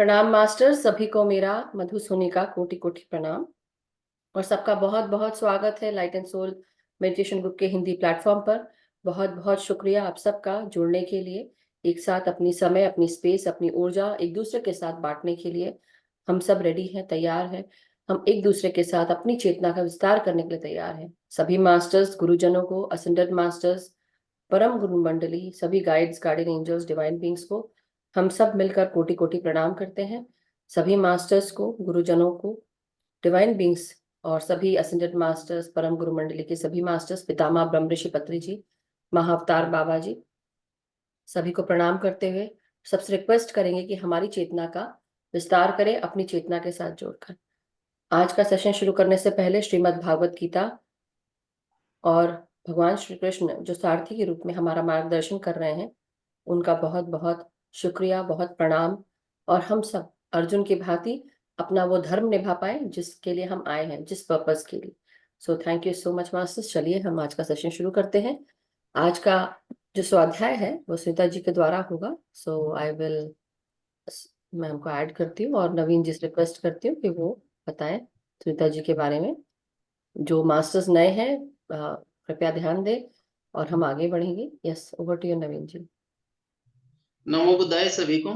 प्रणाम मास्टर, सभी को मेरा मधुसूनी का कोटि कोटि प्रणाम। और सबका बहुत बहुत स्वागत है light and soul meditation group के हिंदी प्लेटफॉर्म पर। बहुत बहुत शुक्रिया आप सबका जुड़ने के लिए, एक साथ अपनी समय, अपनी स्पेस, अपनी ऊर्जा एक दूसरे के साथ बांटने के लिए। हम सब रेडी हैं, तैयार हैं। हम एक दूसरे के साथ अपनी चेतना का विस्तार करने के लिए तैयार हैं। सभी मास्टर्स, गुरुजनों को, असेंडेड मास्टर्स, परम गुरु मंडली, सभी guides, guardian angels, divine beings को हम सब मिलकर कोटि कोटि प्रणाम करते हैं। सभी मास्टर्स को, गुरुजनों को, डिवाइन बींग्स और सभी असेंडेड मास्टर्स, परम गुरु मंडली के सभी मास्टर्स, पितामह ब्रह्म ऋषि पत्री जी, महाअवतार बाबा जी, सभी को प्रणाम करते हुए सबसे रिक्वेस्ट करेंगे कि हमारी चेतना का विस्तार करें अपनी चेतना के साथ जोड़कर। आज का सेशन शुरू करने से पहले श्रीमद् भागवत गीता और भगवान श्री कृष्ण जो सारथी के रूप में हमारा मार्गदर्शन कर रहे हैं, उनका बहुत बहुत शुक्रिया, बहुत प्रणाम। और हम सब अर्जुन की भांति अपना वो धर्म निभा पाए जिसके लिए हम आए हैं, जिस पर्पस के लिए। सो thank you so much masters. चलिए हम आज का सेशन शुरू करते हैं। आज का जो स्वाध्याय है वो सुनीता जी के द्वारा होगा। सो आई विल, मैं हमको ऐड करती हूँ और नवीन जी से रिक्वेस्ट करती हूँ कि वो बताएं सुनीता जी के बारे में। जो मास्टर्स नए हैं कृपया ध्यान दें और हम आगे बढ़ेंगे। Yes, over to you Naveen ji. नमो बुद्धाय सभी को।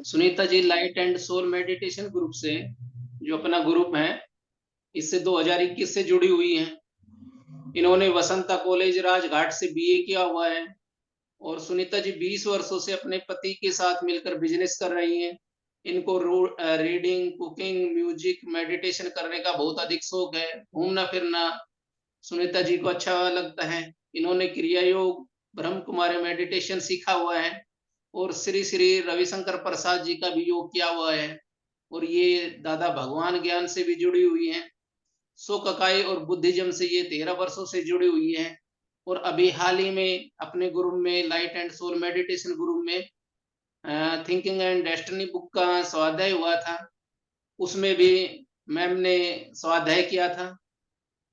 Sunita ji light and soul meditation group से, जो अपना ग्रुप है, इससे 2021 से जुड़ी हुई हैं। इन्होंने वसंता कॉलेज राजघाट से बीए किया हुआ है और सुनीता जी 20 वर्षों से अपने पति के साथ मिलकर बिजनेस कर रही हैं। इनको रीडिंग, कुकिंग, म्यूजिक, मेडिटेशन करने का बहुत अधिक शौक है। घूमना फिरना सुनीता जी को अच्छा लगता है। इन्होंने क्रिया योग, ब्रह्म कुमारी मेडिटेशन सीखा हुआ है और श्री श्री रविशंकर प्रसाद जी का भी योग किया हुआ है। और ये दादा भगवान ज्ञान से भी जुड़ी हुई हैं। सोककाई और बुद्धिज्म से ये 13 वर्षों से जुड़ी हुई है। और अभी हाल ही में अपने ग्रुप में, light and soul meditation group में, थिंकिंग एंड डेस्टिनी बुक का स्वाध्याय हुआ था। उसमें भी मैम ने स्वाध्याय किया था।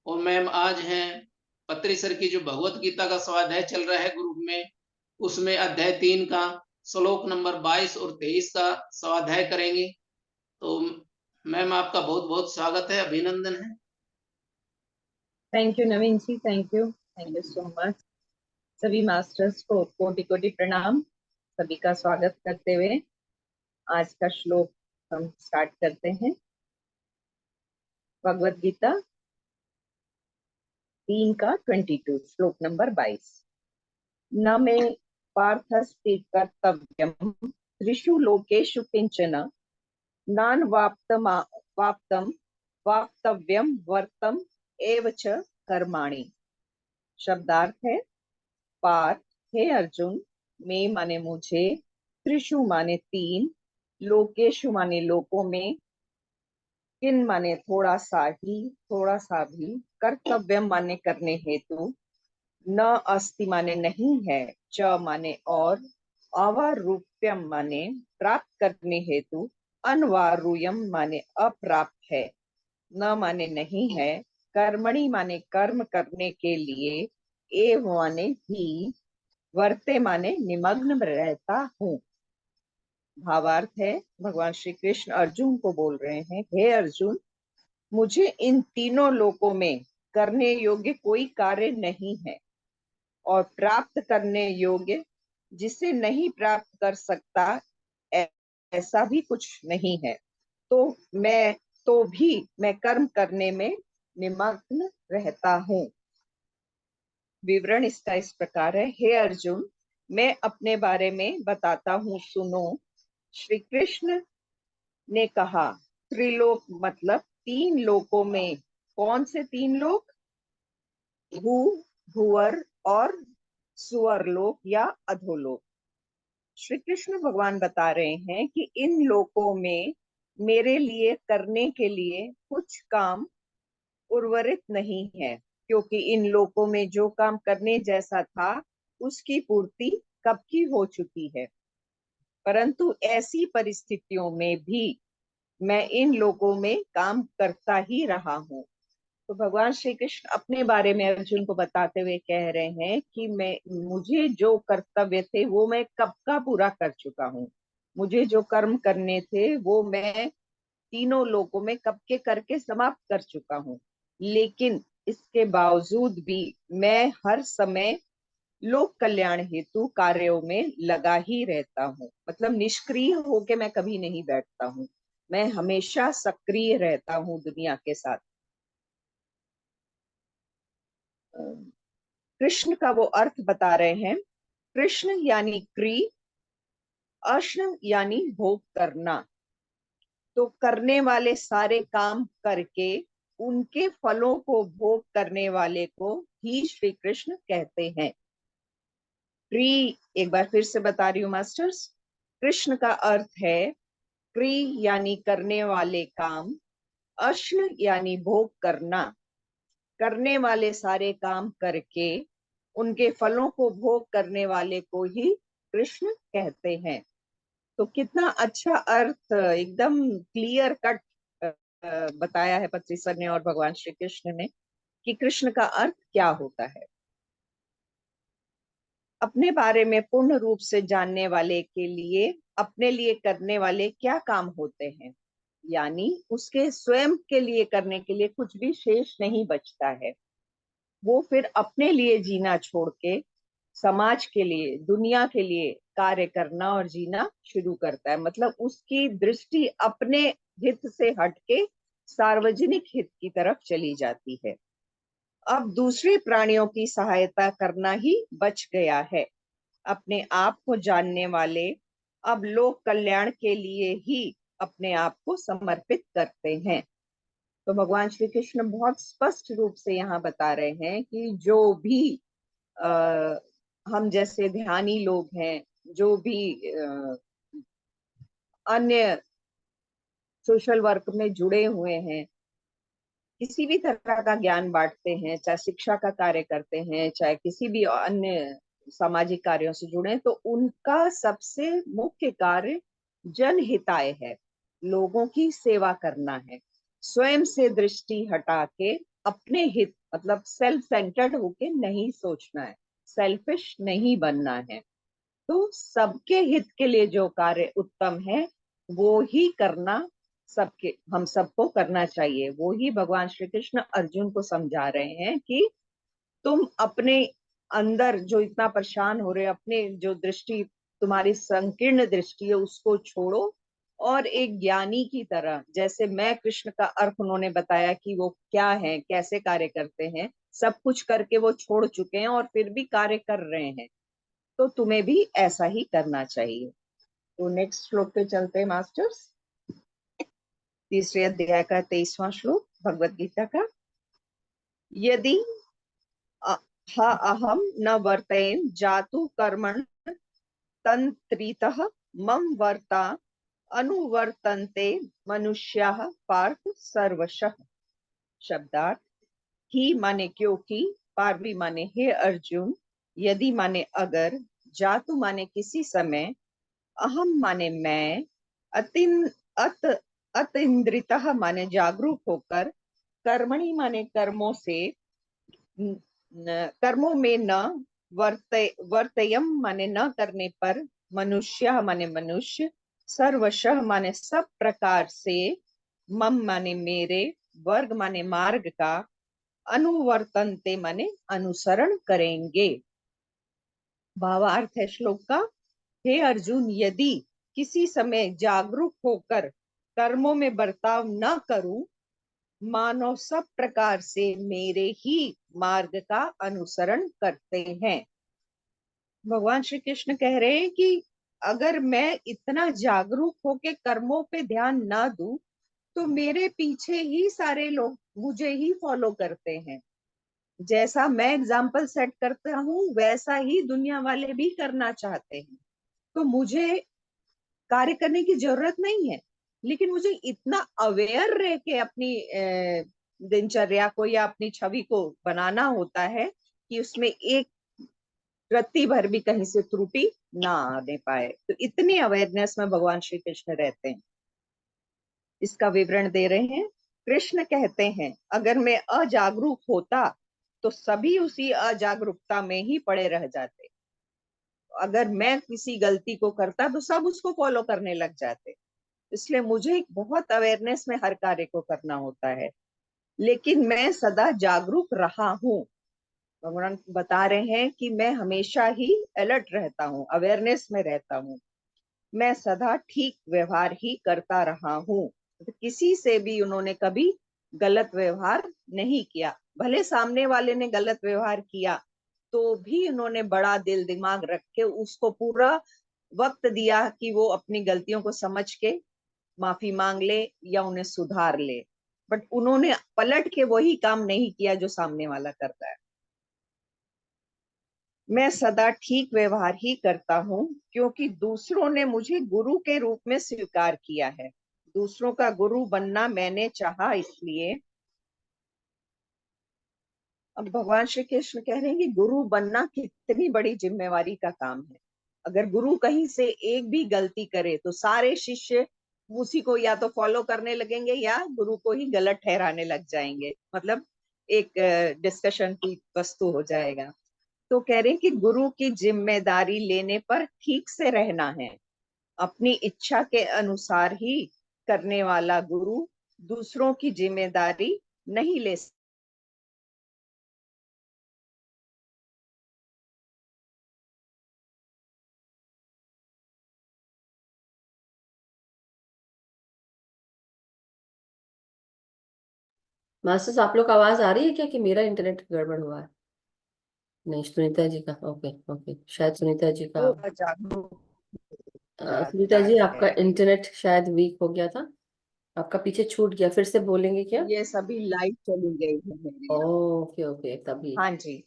और मैम आज हैं पत्री सर की जो भगवत गीता का स्वाध्याय चल रहा है ग्रुप में, उसमें अध्याय 3 का श्लोक नंबर 22 और 23 का स्वाध्याय करेंगे। तो मैम आपका बहुत बहुत स्वागत है, अभिनंदन है। Thank you Naveen ji, thank you so much. सभी मास्टर्स को कोटि कोटि प्रणाम। सभी का स्वागत करते हुए आज का श्लोक हम स्टार्ट करते हैं। भगवत गीता 3 का 22, श्लोक नंबर 22। न मे पार्थस्ति कर्तव्यम त्रिषु लोकेषु किंचन नान्वाप्तम वाप्तव्यम वर्तम एव च कर्माणि। शब्दार्थ है, पार्थ, हे अर्जुन, में माने मुझे, त्रिषु माने 3, लोकेशु माने लोकों में, किन माने थोड़ा सा ही, थोड़ा सा भी, कर्तव्य माने करने हेतु, न अस्ति माने नहीं है, च माने और, अवारूप्यम माने प्राप्त करने हेतु, अनवारूयम माने अप्राप्त है, न माने नहीं है, कर्मणि माने कर्म करने के लिए, एव माने ही, वर्ते माने निमग्न रहता हूँ। भावार्थ है, भगवान श्री कृष्ण अर्जुन को बोल रहे हैं, हे अर्जुन, मुझे इन तीनों लोकों में करने योग्य कोई कार्य नहीं है और प्राप्त करने योग्य जिसे नहीं प्राप्त कर सकता ऐसा भी कुछ नहीं है। तो भी मैं कर्म करने में निमग्न रहता हूँ। विवरण इसका इस प्रकार है, हे अर्जुन, मैं अपने बारे में बताता हूँ, सुनो। श्री कृष्ण ने कहा, त्रिलोक मतलब 3 लोकों में। कौन से 3 लोक? भू, भूवर और सुअरलोक या अधोलोक। श्री कृष्ण भगवान बता रहे हैं कि इन लोकों में मेरे लिए करने के लिए कुछ काम उर्वरित नहीं है, क्योंकि इन लोकों में जो काम करने जैसा था उसकी पूर्ति कब की हो चुकी है। परंतु ऐसी परिस्थितियों में भी मैं इन लोगों में काम करता ही रहा हूँ। तो भगवान श्री कृष्ण अपने बारे में अर्जुन को बताते हुए कह रहे हैं कि मुझे जो कर्तव्य थे वो मैं कब का पूरा कर चुका हूँ। मुझे जो कर्म करने थे वो मैं तीनों लोकों में कब के करके समाप्त कर चुका हूँ, लेकिन इसके बावजूद भी मैं हर समय लोक कल्याण हेतु कार्यों में लगा ही रहता हूँ। मतलब निष्क्रिय होके मैं कभी नहीं बैठता हूँ, मैं हमेशा सक्रिय रहता हूँ दुनिया के साथ। कृष्ण का वो अर्थ बता रहे हैं। कृष्ण यानी क्री, अश्न यानी भोग करना। तो करने वाले सारे काम करके उनके फलों को भोग करने वाले को ही श्री कृष्ण कहते हैं। क्री, एक बार फिर से बता रही हूँ मास्टर्स, कृष्ण का अर्थ है क्री यानी करने वाले काम, अश्न यानी भोग करना। करने वाले सारे काम करके उनके फलों को भोग करने वाले को ही कृष्ण कहते हैं। तो कितना अच्छा अर्थ, एकदम क्लियर कट बताया है पत्री सर ने और भगवान श्री कृष्ण ने कि कृष्ण का अर्थ क्या होता है। अपने बारे में पूर्ण रूप से जानने वाले के लिए अपने लिए करने वाले क्या काम होते हैं, यानी उसके स्वयं के लिए करने के लिए कुछ भी शेष नहीं बचता है। वो फिर अपने लिए जीना छोड़ के समाज के लिए, दुनिया के लिए कार्य करना और जीना शुरू करता है। मतलब उसकी दृष्टि अपने हित से हटके सार्वजनिक हित की तरफ चली जाती है। अब दूसरे प्राणियों की सहायता करना ही बच गया है। अपने आप को जानने वाले अब लोक कल्याण के लिए ही अपने आप को समर्पित करते हैं। तो भगवान श्री कृष्ण बहुत स्पष्ट रूप से यहाँ बता रहे हैं कि जो भी हम जैसे ध्यानी लोग हैं, जो भी अन्य सोशल वर्क में जुड़े हुए हैं, किसी भी तरह का ज्ञान बांटते हैं, चाहे शिक्षा का कार्य करते हैं, चाहे किसी भी अन्य सामाजिक कार्यों से जुड़े, तो उनका सबसे मुख्य कार्य जनहिताय है, लोगों की सेवा करना है। स्वयं से दृष्टि हटा के अपने हित, मतलब सेल्फ सेंटर्ड होके नहीं सोचना है, सेल्फिश नहीं बनना है। तो सबके हित के लिए जो कार्य उत्तम है वो ही करना, सबके हम सबको करना चाहिए। वो ही भगवान श्री कृष्ण अर्जुन को समझा रहे हैं कि तुम अपने अंदर जो इतना परेशान हो रहे, अपने जो दृष्टि, तुम्हारी संकीर्ण दृष्टि है, उसको छोड़ो और एक ज्ञानी की तरह, जैसे मैं कृष्ण का अर्थ उन्होंने बताया कि वो क्या है, कैसे कार्य करते हैं, सब कुछ करके वो छोड़ चुके हैं और फिर भी कार्य कर रहे हैं, तो तुम्हें भी ऐसा ही करना चाहिए। तो नेक्स्ट श्लोक पे चलते हैं मास्टर्स। तीसरे अध्याय का 23वां श्लोक भगवत गीता का। यदि अहम न वर्तयेन जातु कर्मण तंत्रितः मम वर्ता अनुवर्तन्ते मनुष्याः पार्थ सर्वशः। शब्दार्थ, ही माने क्योंकि, पार्वी माने हे अर्जुन, यदि माने अगर, जातु माने किसी समय, अहम माने मैं, अतिन अत अतिन्द्रितः माने जागरूक होकर, कर्मणि माने कर्मों से, कर्मों में न वर्तयम माने न करने पर, मनुष्य माने मनुष्य, सर्वशः माने सब प्रकार से, मम माने मेरे, वर्ग माने मार्ग का, अनुवर्तनते माने अनुसरण करेंगे। भावार्थ है श्लोक का, हे अर्जुन, यदि किसी समय जागरूक होकर कर्मों में बर्ताव न करूं, मानव सब प्रकार से मेरे ही मार्ग का अनुसरण करते हैं। भगवान श्री कृष्ण कह रहे हैं कि अगर मैं इतना जागरूक होके कर्मों पे ध्यान ना दूं, तो मेरे पीछे ही सारे लोग मुझे ही फॉलो करते हैं। जैसा मैं एग्जाम्पल सेट करता हूँ वैसा ही दुनिया वाले भी करना चाहते हैं। तो मुझे कार्य करने की जरूरत नहीं है, लेकिन मुझे इतना अवेयर रह के अपनी दिनचर्या को या अपनी छवि को बनाना होता है कि उसमें एक रत्ती भर भी कहीं से त्रुटि ना आने पाए। तो इतनी अवेयरनेस में भगवान श्री कृष्ण रहते हैं। इसका विवरण दे रहे हैं। कृष्ण कहते हैं, अगर मैं अजागरूक होता तो सभी उसी अजागरूकता में ही पड़े रह जाते। अगर मैं किसी गलती को करता तो सब उसको फॉलो करने लग जाते। इसलिए मुझे बहुत अवेयरनेस में हर कार्य को करना होता है, लेकिन मैं सदा जागरूक रहा हूँ। भगवान बता रहे हैं कि मैं हमेशा ही अलर्ट रहता हूँ, अवेयरनेस में रहता हूँ। मैं सदा ठीक व्यवहार ही करता रहा हूँ। तो किसी से भी उन्होंने कभी गलत व्यवहार नहीं किया। भले सामने वाले ने गलत व्यवहार किया तो भी उन्होंने बड़ा दिल दिमाग रख के उसको पूरा वक्त दिया कि वो अपनी गलतियों को समझ के माफी मांग ले या उन्हें सुधार ले। बट उन्होंने पलट के वही काम नहीं किया जो सामने वाला करता है। मैं सदा ठीक व्यवहार ही करता हूँ क्योंकि दूसरों ने मुझे गुरु के रूप में स्वीकार किया है। दूसरों का गुरु बनना मैंने चाहा, इसलिए अब भगवान श्री कृष्ण कह रहे हैं कि गुरु बनना कितनी बड़ी जिम्मेवारी का काम है। अगर गुरु कहीं से एक भी गलती करे तो सारे शिष्य उसी को या तो फॉलो करने लगेंगे या गुरु को ही गलत ठहराने लग जाएंगे। मतलब एक डिस्कशन की वस्तु हो जाएगा। तो कह रहे हैं कि गुरु की जिम्मेदारी लेने पर ठीक से रहना है। अपनी इच्छा के अनुसार ही करने वाला गुरु दूसरों की जिम्मेदारी नहीं ले सकता। मास्टर्स, आप लोग को आवाज आ रही है क्या कि मेरा इंटरनेट गड़बड़ हुआ है? नहीं, सुनीता जी का ओके ओके, शायद सुनीता जी का। वो जागरूक सुनीता जाता जी, है। आपका इंटरनेट शायद वीक हो गया था, आपका पीछे छूट गया, फिर से बोलेंगे क्या? ये सभी लाइट चली गई है मेरे यहाँ। ओके ओके, तभी। हाँ जी,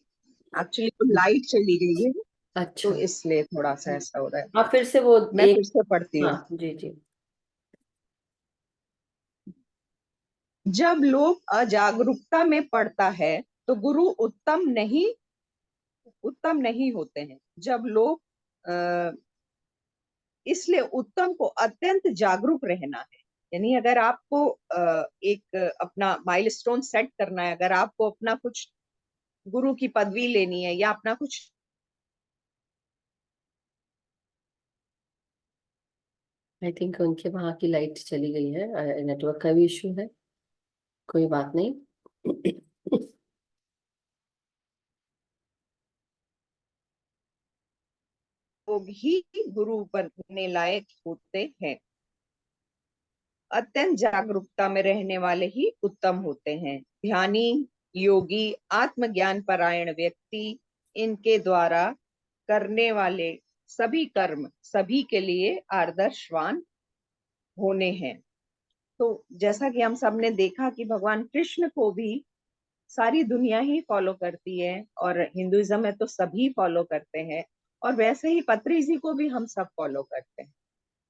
एक्चुअली तो लाइट चली गई है, तो अच्छा, इसलिए थोड़ा सा ऐसा हो रहा है। आप फिर से वो मैं फिर एक। से पढ़ती हूँ। हाँ जी जी। जब लोग अजागरूकता में पड़ता है तो गुरु उत्तम नहीं होते हैं। जब लोग अ, इसलिए उत्तम को अत्यंत जागरूक रहना है। यानी अगर आपको एक अपना माइलस्टोन सेट करना है, अगर आपको अपना कुछ गुरु की पदवी लेनी है या अपना कुछ। आई थिंक उनके वहां की लाइट चली गई है, नेटवर्क का भी इशू है, कोई बात नहीं। लोग ही गुरु बनने लायक होते हैं। अत्यंत जागरूकता में रहने वाले ही उत्तम होते हैं। ध्यानी, योगी, आत्मज्ञान परायण व्यक्ति, इनके द्वारा करने वाले सभी कर्म सभी के लिए आदर्शवान होने हैं। तो जैसा कि हम सब ने देखा कि भगवान कृष्ण को भी सारी दुनिया ही फॉलो करती है, और हिंदुइज्म में तो सभी फॉलो करते हैं, और वैसे ही पत्री जी को भी हम सब फॉलो करते हैं।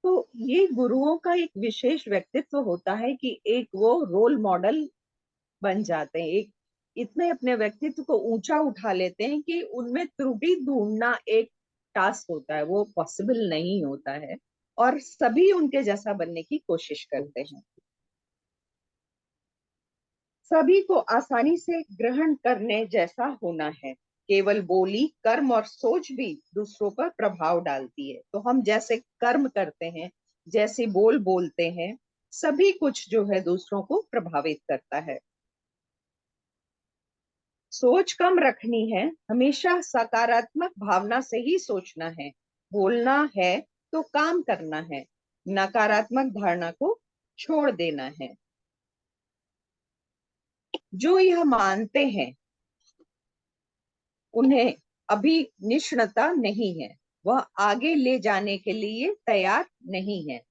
तो ये गुरुओं का एक विशेष व्यक्तित्व होता है कि एक वो रोल मॉडल बन जाते हैं। एक इतने अपने व्यक्तित्व को ऊंचा उठा लेते हैं कि उनमें त्रुटि ढूंढना एक टास्क होता है, वो पॉसिबल नहीं होता है, और सभी उनके जैसा बनने की कोशिश करते हैं। सभी को आसानी से ग्रहण करने जैसा होना है। केवल बोली, कर्म और सोच भी दूसरों पर प्रभाव डालती है। तो हम जैसे कर्म करते हैं, जैसे बोल बोलते हैं, सभी कुछ जो है दूसरों को प्रभावित करता है। सोच कम रखनी है, हमेशा सकारात्मक भावना से ही सोचना है। बोलना है तो काम करना है, नकारात्मक धारणा को छोड़ देना है। जो यह मानते हैं उन्हें अभी निष्णता नहीं है, वह आगे ले जाने के लिए तैयार नहीं है।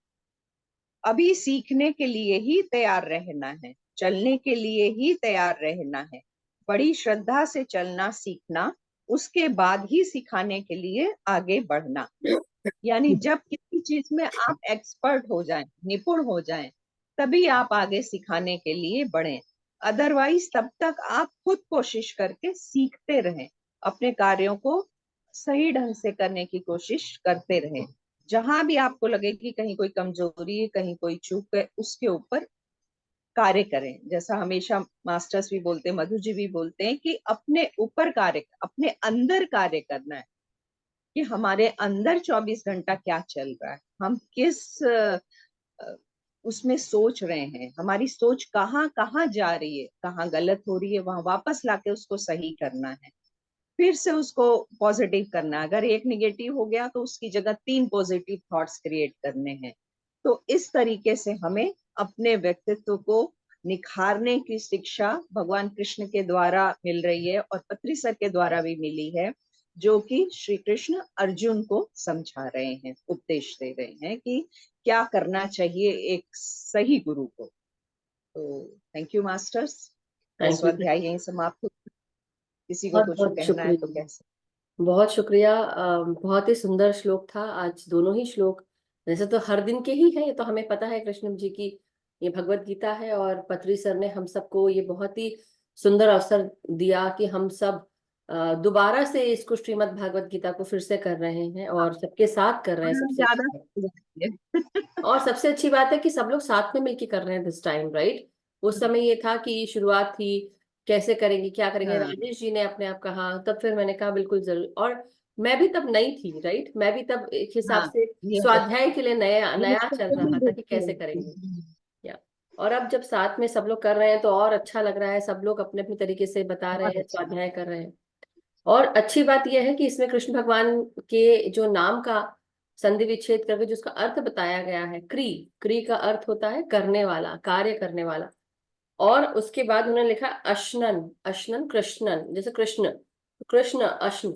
अभी सीखने के लिए ही तैयार रहना है, चलने के लिए ही तैयार रहना है। बड़ी श्रद्धा से चलना सीखना, उसके बाद ही सिखाने के लिए आगे बढ़ना। यानी जब किसी चीज में आप एक्सपर्ट हो जाएं, निपुण हो जाएं, तभी आप आगे सिखाने के लिए बढ़ें। अदरवाइज तब तक आप खुद कोशिश करके सीखते रहें, अपने कार्यों को सही ढंग से करने की कोशिश करते रहें। जहां भी आपको लगे कि कहीं कोई कमजोरी है, कहीं कोई चूक है, उसके ऊपर कार्य करें। जैसा हमेशा मास्टर्स भी बोलते हैं, मधु जी भी बोलते हैं कि अपने ऊपर कार्य, अपने अंदर कार्य करना है। कि हमारे अंदर 24 घंटा क्या चल रहा है, हम किस उसमें सोच रहे हैं, हमारी सोच कहाँ कहाँ जा रही है, कहाँ गलत हो रही है, वहां वापस लाके उसको सही करना है, फिर से उसको पॉजिटिव करना है। अगर एक निगेटिव हो गया तो उसकी जगह 3 पॉजिटिव थॉट्स क्रिएट करने हैं। तो इस तरीके से हमें अपने व्यक्तित्व को निखारने की शिक्षा भगवान कृष्ण के द्वारा मिल रही है और पत्री सर के द्वारा भी मिली है, जो कि श्री कृष्ण अर्जुन को समझा रहे हैं, उपदेश दे रहे हैं कि क्या करना चाहिए एक सही गुरु को। तो thank you masters. Thank you. 10वां अध्याय यहीं समाप्त हो। किसी को बहुत कुछ बहुत कहना है तो शुक्रिया। कह सकते। बहुत शुक्रिया। बहुत ही सुंदर श्लोक था आज, दोनों ही श्लोक। वैसे तो हर दिन के ही है, ये तो हमें पता है कृष्ण जी की ये भगवत गीता है, और पत्री सर ने हम सबको ये बहुत ही सुंदर अवसर दिया कि हम सब दोबारा से इसको श्रीमद् भागवत गीता को फिर से कर रहे हैं, और सबके साथ कर रहे हैं, सबसे अच्छी ज्यादा बात। हो जाती है। और सबसे अच्छी बात है कि सब लोग साथ में मिलके कर रहे हैं दिस टाइम, राइट। उस समय ये था कि शुरुआत थी, कैसे करेंगे क्या करेंगे, हाँ, राजेश जी ने अपने आप कहा, तब फिर मैंने कहा बिल्कुल जरूर। और मैं भी तब नई थी, राइट, मैं भी तब एक हिसाब हाँ, से ये स्वाध्याय के लिए नया ये नया उसको चल भी रहा था कि देखते कैसे हैं। करेंगे। या और अब जब साथ में सब लोग कर रहे हैं तो और अच्छा लग रहा है, सब लोग अपने अपने तरीके से बता रहे बहुत हैं, अच्छा। स्वाध्याय कर रहे हैं। और अच्छी बात यह है कि इसमें कृष्ण भगवान के जो नाम का संधि विच्छेद करके जो उसका अर्थ बताया गया है, क्री, क्री का अर्थ होता है करने वाला, कार्य करने वाला। और उसके बाद उन्होंने लिखा अश्नन, अश्नन कृष्णन, जैसे कृष्ण, कृष्ण अश्न,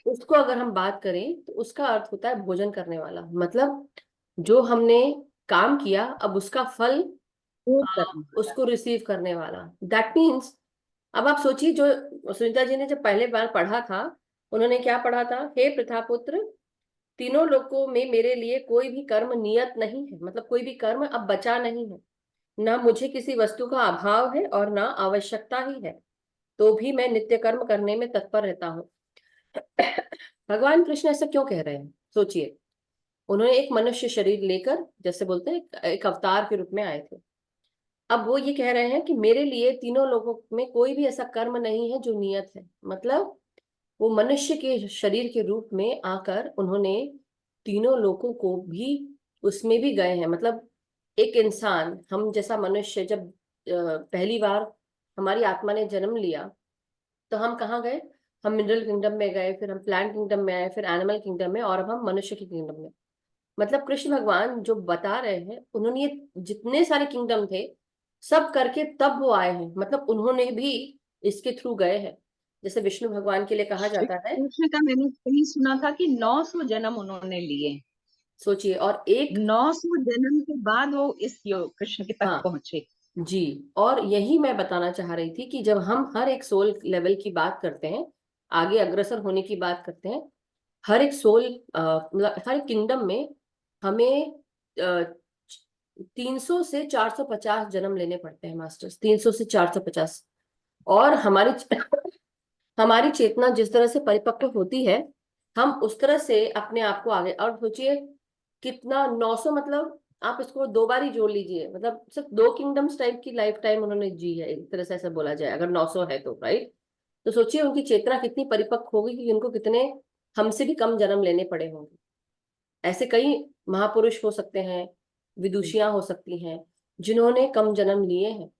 उसको अगर हम बात करें तो उसका अर्थ होता है भोजन करने वाला। मतलब जो हमने काम किया अब उसका फल वो करने वाला। उसको रिसीव करने वाला, दैट मीन्स। अब आप सोचिए, जो सुनीता जी ने जब पहले बार पढ़ा था, उन्होंने क्या पढ़ा था, हे प्रथापुत्र, तीनों लोकों में मेरे लिए कोई भी कर्म नियत नहीं है, मतलब कोई भी कर्म अब बचा नहीं है, ना मुझे किसी वस्तु का अभाव है और ना आवश्यकता ही है, तो भी मैं नित्य कर्म करने में तत्पर रहता हूँ। भगवान कृष्ण ऐसा क्यों कह रहे हैं, सोचिए। उन्होंने एक मनुष्य शरीर लेकर, जैसे बोलते हैं, एक अवतार के रूप में आए थे। अब वो ये कह रहे हैं कि मेरे लिए तीनों लोगों में कोई भी ऐसा कर्म नहीं है जो नियत है। मतलब वो मनुष्य के शरीर के रूप में आकर उन्होंने तीनों लोगों को भी उसमें भी गए हैं। मतलब एक इंसान, हम जैसा मनुष्य, जब पहली बार हमारी आत्मा ने जन्म लिया तो हम कहाँ गए, हम मिनरल किंगडम में गए, फिर हम प्लांट किंगडम में आए, फिर एनिमल किंगडम में, और अब हम मनुष्य के किंगडम में। मतलब कृष्ण भगवान जो बता रहे हैं, उन्होंने ये जितने सारे किंगडम थे सब करके तब वो आए हैं, मतलब उन्होंने भी इसके थ्रू गए हैं। जैसे विष्णु भगवान के लिए कहा श्री जाता है, कृष्ण का मैंने कहीं सुना था कि 900 जन्म उन्होंने लिए। सोचिए, और एक, 900 जन्म के बाद वो इस योग कृष्ण के तक हाँ पहुंचे। जी, और यही मैं बताना चाह रही थी कि जब हम हर एक सोल लेवल की बात करते हैं, आगे अग्रसर होने की बात करते हैं, हर एक सोल, मतलब हर एक किंगडम में हमें 300 से 450 जन्म लेने पड़ते हैं मास्टर्स, 300 से 450। और हमारी चेतना जिस तरह से परिपक्व होती है, हम उस तरह से अपने आप को आगे, और सोचिए कितना, 900, मतलब आप इसको दो बार ही जोड़ लीजिए, मतलब सिर्फ 2 किंगडम्स टाइप की लाइफ टाइम उन्होंने जी है, एक तरह से ऐसा बोला जाए, अगर 900 है तो, राइट। तो सोचिए उनकी चेतना कितनी परिपक्व होगी कि उनको कितने हमसे भी कम जन्म लेने पड़े होंगे। ऐसे कई महापुरुष हो सकते हैं, विदुषियां हो सकती हैं जिन्होंने कम जन्म लिए हैं।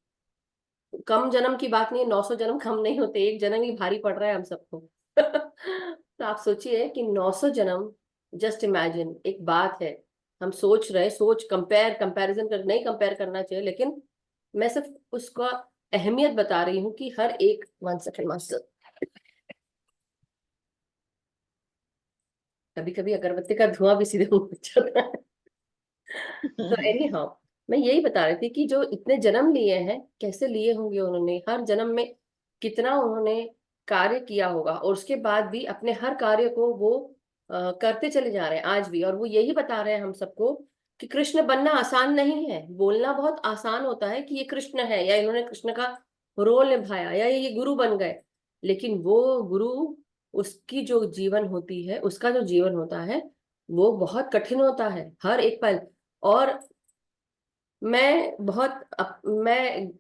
कम जन्म की बात नहीं है, 900 जन्म कम नहीं होते, एक जन्म ही भारी पड़ रहा है हम सबको। तो आप सोचिए कि 900 जन्म, जस्ट इमेजिन, एक बात है, हम सोच रहे, सोच कंपैरिजन कर, नहीं कंपेयर करना चाहिए, लेकिन मैं सिर्फ उसका अहमियत बता रही हूँ कि हर एक, 1 सेकंड मास्टर, कभी कभी अगरबत्ती का धुआं भी सीधे मुंह में चल रहा है। तो एनी हाउ, मैं यही बता रही थी कि जो इतने जन्म लिए हैं, कैसे लिए होंगे उन्होंने, हर जन्म में कितना उन्होंने कार्य किया होगा, और उसके बाद भी अपने हर कार्य को वो करते चले जा रहे हैं आज भी। और वो यही बता रहे हैं हम सबको कि कृष्ण बनना आसान नहीं है। बोलना बहुत आसान होता है कि ये कृष्ण है, या इन्होंने कृष्ण का रोल निभाया, या ये गुरु बन गए, लेकिन वो गुरु, उसकी जो जीवन होती है, उसका जो जीवन होता है, वो बहुत कठिन होता है, हर एक पल। और मैं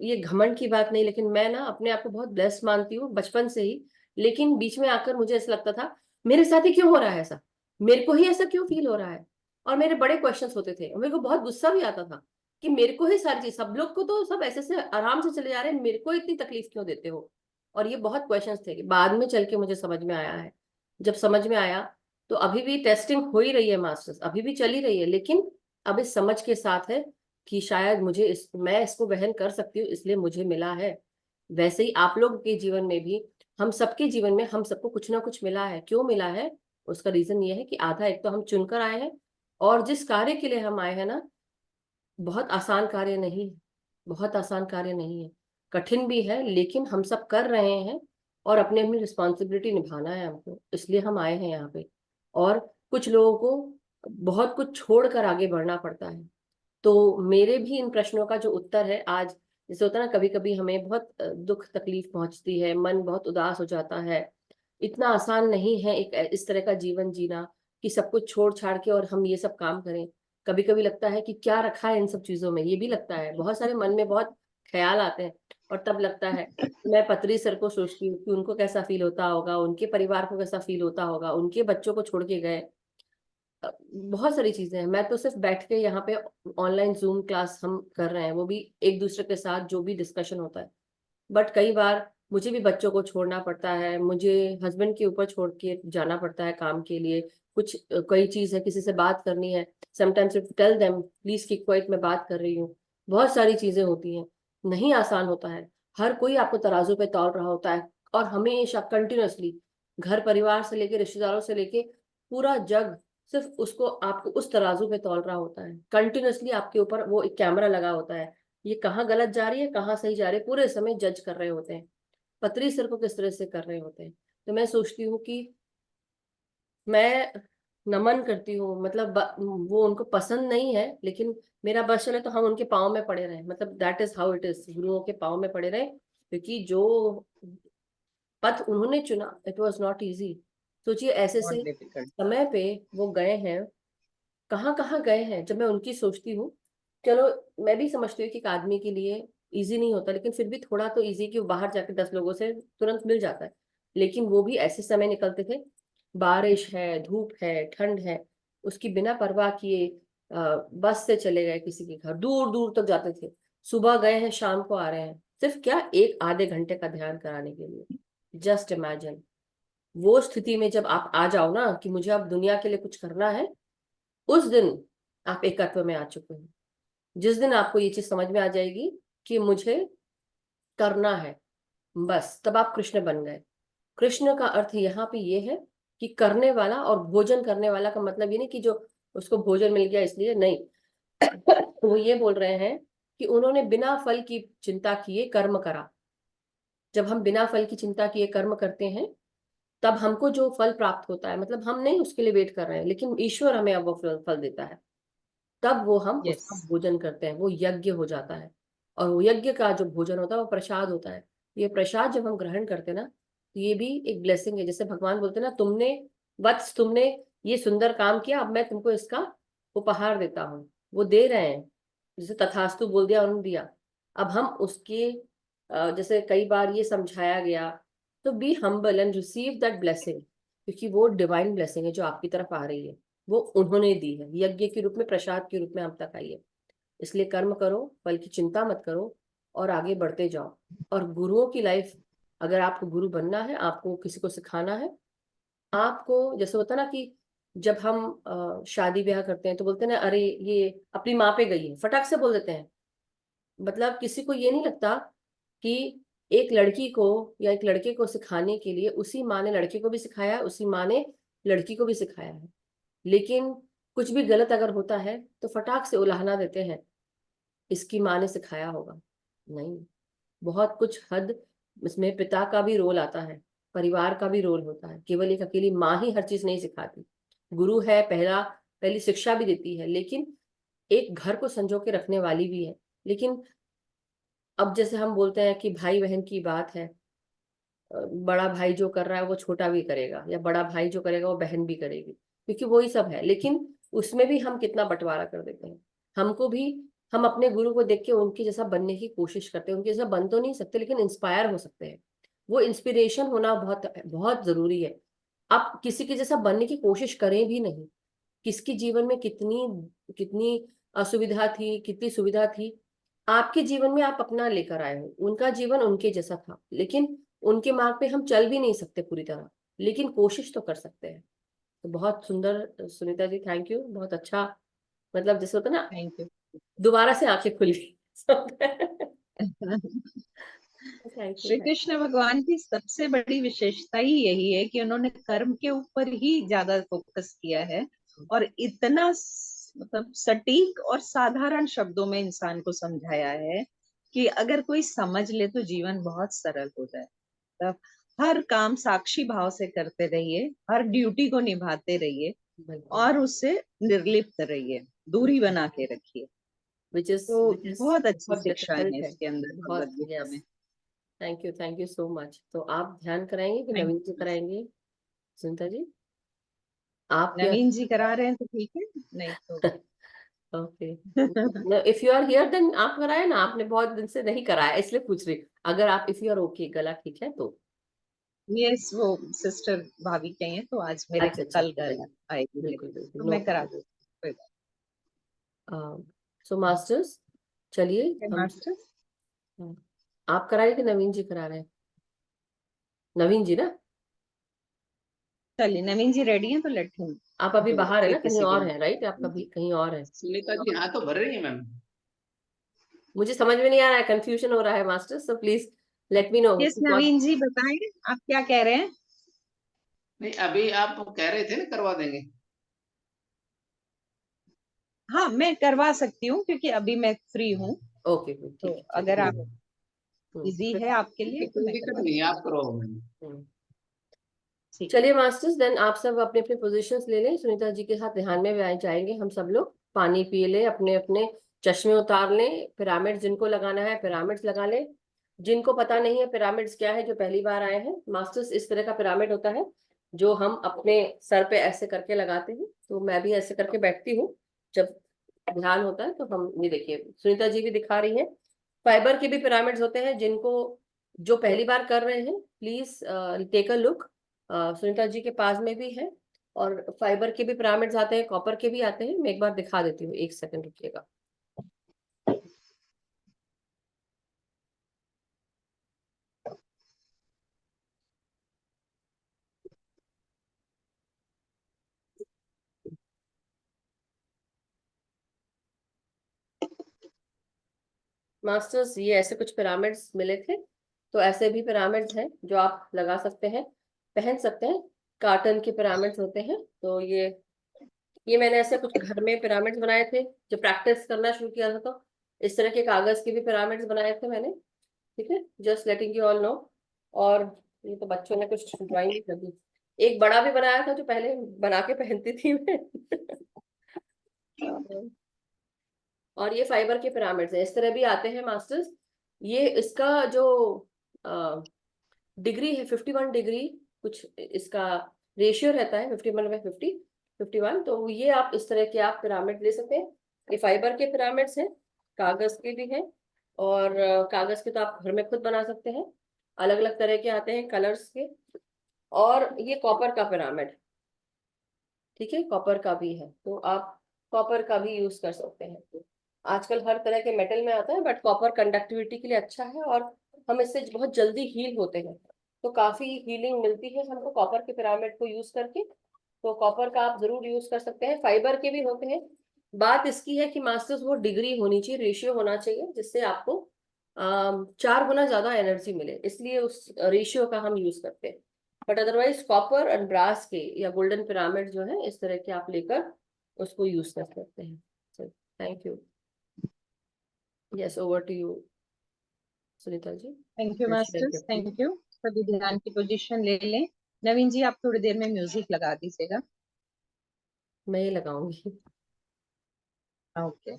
ये घमंड की बात नहीं, लेकिन मैं ना अपने आप को बहुत ब्लेस्ड मानती हूँ बचपन से ही। लेकिन बीच में आकर मुझे ऐसा लगता था, मेरे साथ ही क्यों हो रहा है ऐसा, मेरे को ही ऐसा क्यों फील हो रहा है? और मेरे बड़े क्वेश्चंस होते थे और मेरे को बहुत गुस्सा भी आता था कि मेरे को ही सारी चीज, सब लोग को तो सब ऐसे से आराम से चले जा रहे हैं, मेरे को इतनी तकलीफ क्यों देते हो? और ये बहुत क्वेश्चंस थे कि बाद में चल के मुझे समझ में आया है। जब समझ में आया तो अभी भी टेस्टिंग हो ही रही है, मास्टर्स अभी भी चल ही रही है, लेकिन अब इस समझ के साथ है कि शायद मुझे मैं इसको वहन कर सकती हूँ, इसलिए मुझे मिला है। वैसे ही आप लोग के जीवन में भी, हम सबके जीवन में हम सबको कुछ ना कुछ मिला है। क्यों मिला है? उसका रीजन ये है कि आधा एक तो हम चुनकर आए हैं, और जिस कार्य के लिए हम आए हैं ना, बहुत आसान कार्य नहीं है, बहुत आसान कार्य नहीं है, कठिन भी है, लेकिन हम सब कर रहे हैं और अपनी अपनी रिस्पॉन्सिबिलिटी निभाना है हमको, इसलिए हम आए हैं यहाँ पे। और कुछ लोगों को बहुत कुछ छोड़कर आगे बढ़ना पड़ता है। तो मेरे भी इन प्रश्नों का जो उत्तर है आज, जैसे होता है ना, कभी कभी हमें बहुत दुख तकलीफ पहुंचती है, मन बहुत उदास हो जाता है। इतना आसान नहीं है एक इस तरह का जीवन जीना कि सब कुछ छोड़ छाड़ के और हम ये सब काम करें। कभी कभी लगता है कि क्या रखा है इन सब चीजों में, ये भी लगता है, बहुत सारे मन में बहुत ख्याल आते हैं। और तब लगता है, मैं पत्री सर को सोचती हूँ कि उनको कैसा फील होता होगा, उनके परिवार को कैसा फील होता होगा, उनके बच्चों को छोड़ के गए। बहुत सारी चीजें हैं। मैं तो सिर्फ बैठ के यहाँ पे ऑनलाइन जूम क्लास हम कर रहे हैं, वो भी एक दूसरे के साथ जो भी डिस्कशन होता है, बट कई बार मुझे भी बच्चों को छोड़ना पड़ता है, मुझे हस्बैंड के ऊपर छोड़ के जाना पड़ता है काम के लिए। कुछ कई चीज है, किसी से बात करनी है, sometimes tell them please keep quiet, मैं बात कर रही हूँ। बहुत सारी चीजें होती हैं, नहीं आसान होता है। हर कोई आपको तराजू पे तौल रहा होता है, और हमेशा कंटिन्यूअसली, घर परिवार से लेके रिश्तेदारों से लेके पूरा जग सिर्फ उसको आपको उस तराजू पे तौल रहा होता है। कंटिन्यूअसली आपके ऊपर वो एक कैमरा लगा होता है, ये कहाँ गलत जा रही है कहाँ सही जा रही है, पूरे समय जज कर रहे होते हैं, पत्री सर को किस तरह से कर रहे होते हैं। तो मैं सोचती हूँ कि मैं नमन करती हूँ, मतलब वो उनको पसंद नहीं है, लेकिन मेरा बस चले तो हम उनके पाँव में पड़े रहे, मतलब that is how it is, गुरुओं के पाँव में पड़े रहे, क्योंकि जो पथ उन्होंने चुना इट वॉज नॉट इजी। सोचिए ऐसे बहुत से डिफिकल्ट। समय पे वो गए हैं, कहाँ कहाँ गए हैं। जब मैं उनकी सोचती हूँ, चलो मैं भी समझती हूँ कि एक आदमी के लिए इजी नहीं होता, लेकिन फिर भी थोड़ा तो इजी कि वो बाहर जाके 10 लोगों से तुरंत मिल जाता है। लेकिन वो भी ऐसे समय निकलते थे, बारिश है, धूप है, ठंड है, उसकी बिना परवाह किए बस से चले गए, किसी के घर दूर दूर तक जाते थे, सुबह गए हैं शाम को आ रहे हैं, सिर्फ क्या एक आधे घंटे का ध्यान कराने के लिए। जस्ट इमेजिन, वो स्थिति में जब आप आ जाओ ना कि मुझे अब दुनिया के लिए कुछ करना है, उस दिन आप एकत्व में आ चुके हैं। जिस दिन आपको ये चीज समझ में आ जाएगी कि मुझे करना है, बस तब आप कृष्ण बन गए। कृष्ण का अर्थ यहाँ पे ये है कि करने वाला, और भोजन करने वाला का मतलब ये नहीं कि जो उसको भोजन मिल गया इसलिए, नहीं। वो ये बोल रहे हैं कि उन्होंने बिना फल की चिंता किए कर्म करा। जब हम बिना फल की चिंता किए कर्म करते हैं, तब हमको जो फल प्राप्त होता है, मतलब हम नहीं उसके लिए वेट कर रहे हैं, लेकिन ईश्वर हमें अब वो फल देता है, तब वो हम यस। उसका भोजन करते हैं, वो यज्ञ हो जाता है। और वो यज्ञ का जो भोजन होता है वो प्रसाद होता है। ये प्रसाद जब हम ग्रहण करते हैं ना, तो ये भी एक ब्लेसिंग है। जैसे भगवान बोलते हैं ना, तुमने वत्स, तुमने ये सुंदर काम किया, अब मैं तुमको इसका उपहार देता हूँ। वो दे रहे हैं, जैसे तथास्तु बोल दिया, उन्होंने दिया। अब हम उसके जैसे कई बार ये समझाया गया, तो be humble and receive that blessing, क्योंकि वो डिवाइन ब्लेसिंग है जो आपकी तरफ आ रही है, वो उन्होंने दी है यज्ञ के रूप में, प्रसाद के रूप में आप तक आई है। इसलिए कर्म करो, फल की चिंता मत करो, और आगे बढ़ते जाओ। और गुरुओं की लाइफ, अगर आपको गुरु बनना है, आपको किसी को सिखाना है, आपको जैसे होता है ना कि जब हम शादी ब्याह करते हैं तो बोलते हैं ना, अरे ये अपनी माँ पे गई है, फटाक से बोल देते हैं। मतलब किसी को ये नहीं लगता कि एक लड़की को या एक लड़के को सिखाने के लिए उसी माँ ने लड़के को भी सिखाया है, उसी माँ ने लड़की को भी सिखाया है। लेकिन कुछ भी गलत अगर होता है तो फटाक से उलाहना देते हैं, इसकी माँ ने सिखाया होगा। नहीं, बहुत कुछ हद इसमें पिता का भी रोल आता है, परिवार का भी रोल होता है। केवल एक अकेली माँ ही हर चीज नहीं सिखाती। गुरु है, पहली शिक्षा भी देती है, लेकिन एक घर को संजो के रखने वाली भी है। लेकिन अब जैसे हम बोलते हैं कि भाई बहन की बात है, बड़ा भाई जो कर रहा है वो छोटा भी करेगा, या बड़ा भाई जो करेगा वो बहन भी करेगी, क्योंकि वही सब है। लेकिन उसमें भी हम कितना बंटवारा कर देते हैं। हमको भी, हम अपने गुरु को देख के उनके जैसा बनने की कोशिश करते हैं, उनके जैसा बन तो नहीं सकते, लेकिन इंस्पायर हो सकते हैं। वो इंस्पिरेशन होना बहुत बहुत जरूरी है। आप किसी के जैसा बनने की कोशिश करें भी नहीं। किसकी जीवन में कितनी कितनी असुविधा थी, कितनी सुविधा थी, आपके जीवन में आप अपना लेकर आए हो। उनका जीवन उनके जैसा था, लेकिन उनके मार्ग पे हम चल भी नहीं सकते पूरी तरह, लेकिन कोशिश तो कर सकते हैं। तो बहुत सुंदर सुनीता जी, थैंक यू। बहुत अच्छा, मतलब जैसे होता है ना, थैंक यू। दोबारा से आंखें खुल गई। Thank you. श्री कृष्ण भगवान की सबसे बड़ी विशेषता ही यही है कि उन्होंने कर्म के ऊपर ही ज्यादा फोकस किया है, और इतना मतलब सटीक और साधारण शब्दों में इंसान को समझाया है कि अगर कोई समझ ले तो जीवन बहुत सरल हो जाए। तब हर काम साक्षी भाव से करते रहिए, हर ड्यूटी को निभाते रहिए, बिल्कुल। और उससे निर्लिप्त रहिए, दूरी बना के रखिए। विच इज तो बहुत अच्छी बहुत शिक्षाएं हैं डिफिकल्ट है, इसके अंदर बहुत। भगवद गीता यस, में। Thank you so much. तो आप ध्यान कराएंगे कि थैंक नवीन जी यू। कराएंगे? सुनीता जी, आप या नवीन जी करा रहे हैं तो ठीक है, नहीं तो okay, if you are here then आप कराए ना। आपने बहुत दिन से नहीं कराया, इसलिए पूछ रही। अगर आप, इफ यू आर ओके, गला ठीक है तो। यस, वो सिस्टर भाभी कही तो आज मेरे अच्छा अच्छा, कल गल आएगी मेरी, बिल्कुल बिल्कुल, तो नो मैं करा प्रॉब्लम। दूँ। कोई बात सो मास्टर्स, चलिए नहीं। हम, मास्टर, आप कराए कि नवीन जी करा रहे हैं? नवीन जी ना? चलिए नवीन जी रेडी हैं तो लेट हिम आप अभी डू, बाहर है फिर ना, कहीं किसी और दिन। है, राइट? आप कभी कहीं और है? सुनीता जी हाँ तो भर रही है मैम। मुझे समझ में नहीं आ रहा है, कंफ्यूजन हो रहा है master, so please let me know. Yes Naveen ji बताएं, आप क्या कह रहे हैं? नहीं अभी आप कह रहे थे ना करवा देंगे। हाँ मैं करवा सकती हूँ क्योंकि अभी मैं फ्री हूँ। ओके, तो ठीक है, चलिए। अगर आप इजी फिर है आपके ठीक है लिए तो कोई मैं दिक्कत करवा नहीं है, दूँ। आप करवाओ मैम। हम्म, ठीक है। चलिए मास्टर्स, देन आप सब अपने अपने पोजीशंस ले लें। सुनीता जी के साथ ध्यान में जाएंगे हम सब लोग। पानी पी लें, अपने अपने चश्मे उतार लें, पिरामिड जिनको लगाना है पिरामिड्स लगा लें। जिनको पता नहीं है पिरामिड्स क्या है, जो पहली बार आए हैं, मास्टर्स इस तरह का पिरामिड होता है जो हम अपने सर पे ऐसे करके लगाते हैं। तो मैं भी ऐसे करके बैठती हूँ जब ध्यान होता है। तो हम, ये देखिए सुनीता जी भी दिखा रही है। फाइबर के भी पिरामिड्स होते हैं, जिनको जो पहली बार कर रहे हैं please take a look. Sunita ji के पास में भी है। और फाइबर के भी पिरामिड्स आते हैं, कॉपर के भी आते हैं। मैं एक बार दिखा देती हूँ, एक सेकंड रुकिएगा। मास्टर्स, ये ऐसे कुछ पिरामिड्स मिले थे। तो ऐसे भी पिरामिड्स हैं जो आप लगा सकते हैं, पहन सकते हैं। कार्टन के पिरामिड्स होते हैं। तो ये मैंने ऐसे कुछ घर में पिरामिड्स बनाए थे जब प्रैक्टिस करना शुरू किया था। तो इस तरह के कागज के भी पिरामिड्स बनाए थे मैंने। ठीक है, just letting you all know. और ये तो बच्चों ने कुछ ड्राइंग भी कर दी। एक बड़ा भी बनाया था जो पहले बना के पहनती थी मैं। और ये फाइबर के पिरामिड्स हैं, इस तरह भी आते हैं मास्टर्स। ये इसका जो डिग्री है 51 डिग्री, कुछ इसका रेशियो रहता है 51/50, 51। तो ये आप इस तरह के आप पिरामिड ले सकते हैं। ये फाइबर के पिरामिड्स हैं, कागज के भी हैं। और कागज के तो आप घर में खुद बना सकते हैं। अलग अलग तरह के आते हैं कलर्स के। और ये कॉपर का पिरामिड, ठीक है, कॉपर का भी है। तो आप कॉपर का भी यूज कर सकते हैं। आजकल हर तरह के मेटल में आता है, बट कॉपर कंडक्टिविटी के लिए अच्छा है, और हम इससे बहुत जल्दी हील होते हैं। तो काफी हीलिंग मिलती है हमको कॉपर के पिरामिड को यूज करके। तो कॉपर का आप जरूर यूज कर सकते हैं। फाइबर के भी होते हैं। बात इसकी है कि मास्टर्स वो डिग्री होनी चाहिए, रेशियो होना चाहिए, जिससे आपको 4 गुना ज्यादा एनर्जी मिले, इसलिए उस रेशियो का हम यूज करते हैं। But otherwise copper and brass के या गोल्डन पिरामिड जो है, इस तरह के आप लेकर उसको यूज कर सकते हैं। Thank you. Yes, over to you Sunita ji. Thank you share masters, करती हूँ। Thank you. सभी ध्यान की पोजीशन ले लें। नवीन जी आप थोड़ी देर में म्यूजिक लगा दीजिएगा। मैं ही लगाऊंगी। ओके।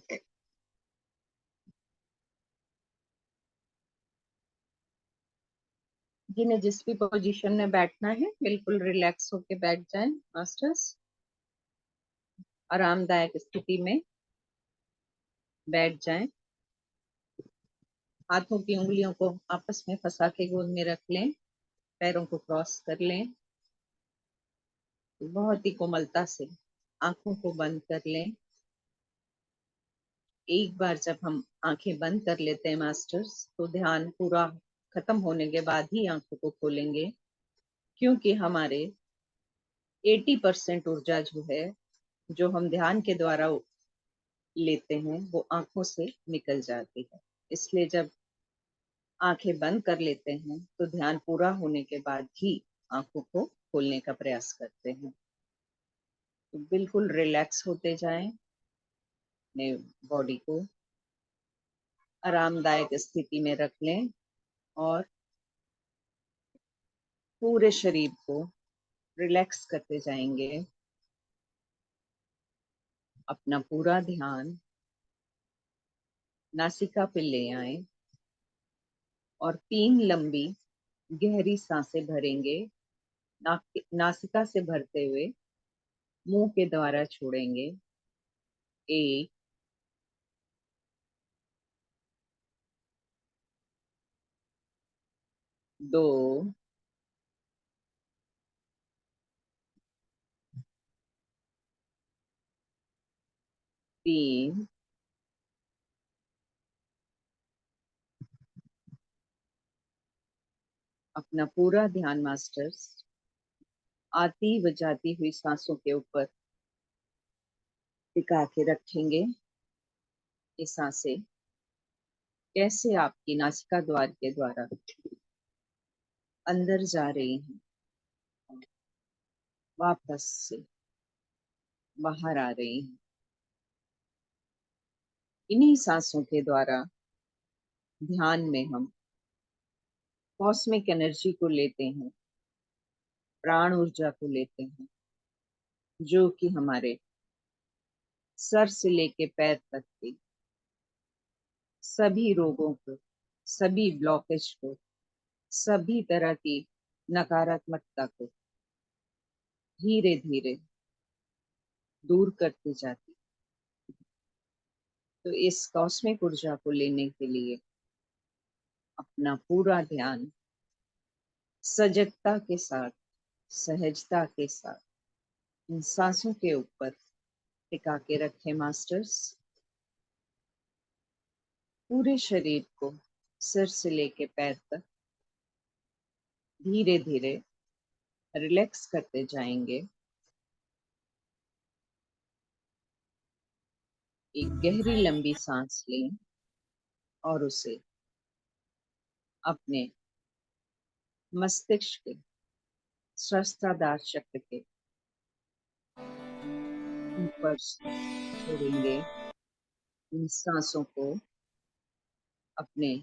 जिन्हें जिस भी पोजीशन में बैठना है बिल्कुल रिलैक्स होके बैठ जाएं मास्टर्स। आरामदायक स्थिति में बैठ जाएं। हाथों की उंगलियों को आपस में फंसा के गोद में रख लें। पैरों को क्रॉस कर लें। बहुत ही कोमलता से आंखों को बंद कर लें। एक बार जब हम आंखें बंद कर लेते हैं मास्टर्स, तो ध्यान पूरा खत्म होने के बाद ही आंखों को खोलेंगे, क्योंकि हमारे 80% ऊर्जा जो है, जो हम ध्यान के द्वारा लेते हैं, वो आंखों से निकल जाती है। इसलिए जब आंखें बंद कर लेते हैं तो ध्यान पूरा होने के बाद ही आंखों को खोलने का प्रयास करते हैं। तो बिल्कुल रिलैक्स होते जाएं, अपने बॉडी को आरामदायक स्थिति में रख लें और पूरे शरीर को रिलैक्स करते जाएंगे। अपना पूरा ध्यान नासिका पे ले आए और 3 लंबी गहरी सांसें भरेंगे। नासिका से भरते हुए मुंह के द्वारा छोड़ेंगे। 1, 2, 3, 4। अपना पूरा ध्यान मास्टर्स आती व जाती हुई सांसों के ऊपर टिका के रखेंगे। ये सांसें कैसे आपकी नासिका द्वार के द्वारा अंदर जा रही हैं, वापस से बाहर आ रही हैं। इन्हीं सांसों के द्वारा ध्यान में हम कॉस्मिक एनर्जी को लेते हैं, प्राण ऊर्जा को लेते हैं, जो कि हमारे सर से लेके पैर तक के सभी रोगों को, सभी ब्लॉकेज को, सभी तरह की नकारात्मकता को धीरे धीरे दूर करती जाती। तो इस कॉस्मिक ऊर्जा को लेने के लिए अपना पूरा ध्यान सजगता के साथ, सहजता के साथ इन सांसों के ऊपर टिका के रखें मास्टर्स। पूरे शरीर को सिर से लेके पैर तक धीरे धीरे रिलैक्स करते जाएंगे। एक गहरी लंबी सांस लें और उसे अपने मस्तिष्क के सहस्त्राधार चक्र के ऊपर छोड़ेंगे। इन सांसों को अपने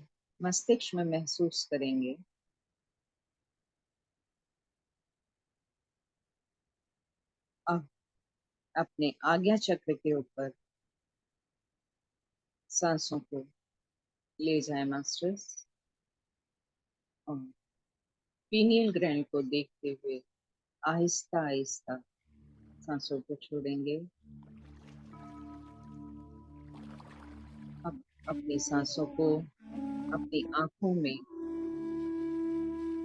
मस्तिष्क में महसूस करेंगे। अब अपने आज्ञा चक्र के ऊपर सांसों को ले जाए मास्टर्स और पीनियल ग्लैंड को देखते हुए आहिस्ता आहिस्ता सांसों को छोड़ेंगे। अब अपनी सांसों को अपनी आंखों में,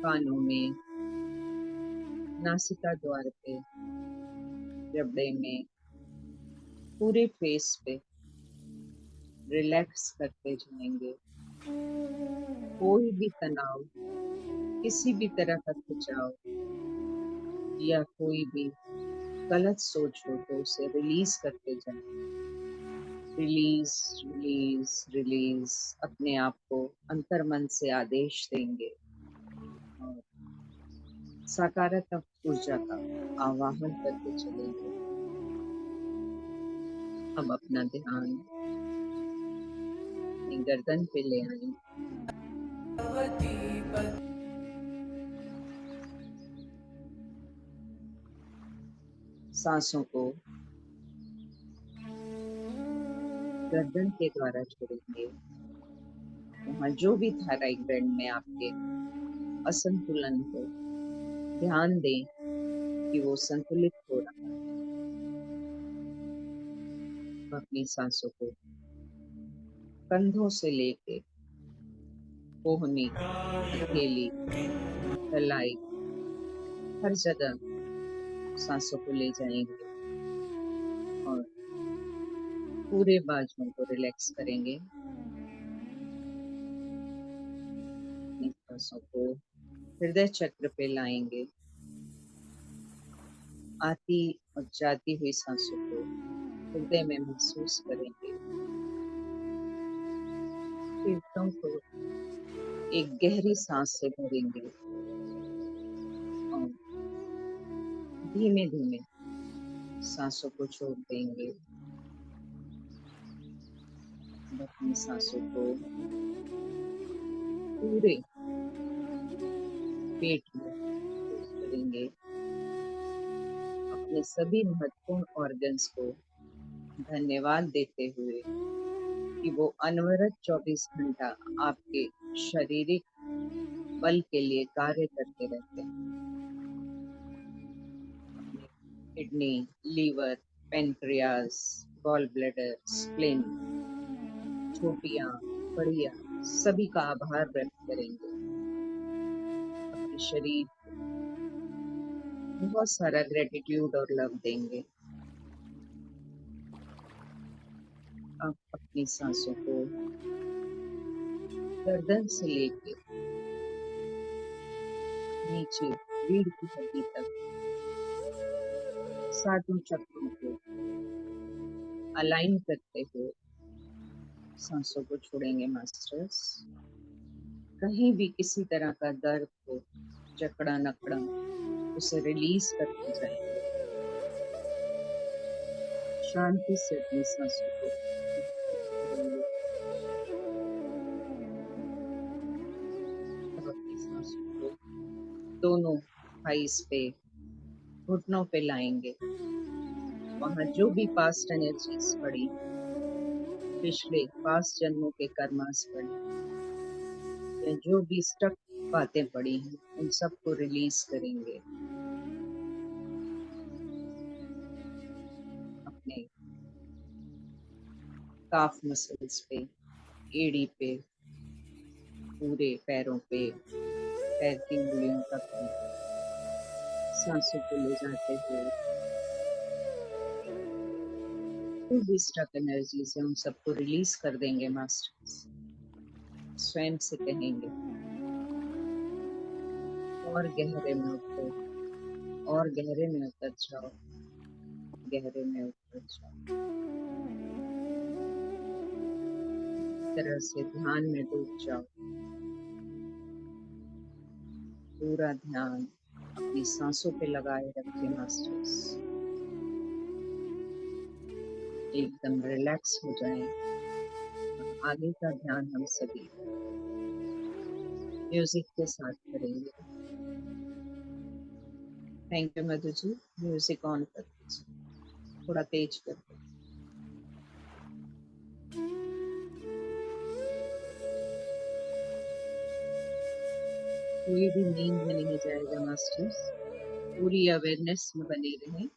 कानों में, नासिका द्वार पे, जबड़े में, पूरे फेस पे रिलैक्स करते जाएंगे। कोई भी तनाव, किसी भी तरह का खिंचाव या कोई भी गलत सोच हो तो उसे रिलीज करते जाएं। Release, release, release. अपने आप को अंतर्मन से आदेश देंगे और सकारात्मक ऊर्जा का आवाहन करते चलेंगे। अब अपना ध्यान अपनी गर्दन पे ले आए। सांसों को गर्दन के द्वारा छोड़ेंगे। वहां जो भी थायराइड ग्लैंड में आपके असंतुलन हो, ध्यान दें कि वो संतुलित हो रहा है। अपनी सांसों को कंधों से लेके कोहनी, हथेली, कलाई, हर जगह सांसों को ले जाएंगे और पूरे बाजुओं को रिलैक्स करेंगे। अपनी सांसों को हृदय चक्र पे लाएंगे। आती और जाती हुई सांसों को हृदय में महसूस करेंगे। फेफड़ों को एक गहरी सांस से भरेंगे और धीमे धीमे सांसों को छोड़ देंगे। अपनी सांसों को पूरे पेट में महसूस करेंगे। अपने सभी महत्वपूर्ण ऑर्गन्स को धन्यवाद देते हुए कि वो अनवरत 24 घंटा आपके शारीरिक बल के लिए कार्य करते रहते हैं। अपने kidney, liver, pancreas, gall bladder, spleen, छोटी आंत, बड़ी आंत, सभी का आभार व्यक्त करेंगे। अपने शरीर को बहुत सारा ग्रेटिट्यूड और लव देंगे। आप अपनी सांसों को गर्दन से लेके नीचे रीढ़ की हड्डी तक सातों चक्रों को अलाइन करते हुए सांसों को छोड़ेंगे मास्टर्स। कहीं भी किसी तरह का दर्द हो, जकड़ा नकड़ा, उसे रिलीज करते जाएंगे। शांति से अपनी सांसों को छोड़ेंगे। अब अपनी सांसों को दोनों थाइस पे, घुटनों पे लाएंगे। वहां जो भी पास्ट एनर्जीज पड़ी, पिछले पास्ट जन्मों के कर्मास पड़े, या जो भी स्टक बातें पड़ी हैं, उन सबको रिलीज करेंगे। अपने काफ मसल्स पे, एड़ी पे, पूरे पैरों पे, पैर की उंगलियों तक सांसों को ले जाते हुए जो भी स्टक एनर्जी से उन सबको रिलीज कर देंगे मास्टर्स। स्वयं से कहेंगे और गहरे में उतरो, और गहरे में उतर जाओ, गहरे में उतर जाओ। इस तरह से ध्यान में डूब जाओ। पूरा ध्यान अपनी सांसों पे लगाए रखें मास्टर्स। एकदम रिलैक्स हो जाएं। और आगे का ध्यान हम सभी म्यूजिक के साथ करेंगे। Thank you Madhu ji. Music on कर दीजिए, थोड़ा तेज कर दो। कोई भी नींद में नहीं जाएगा मास्टर्स, पूरी अवेयरनेस में बने रहें।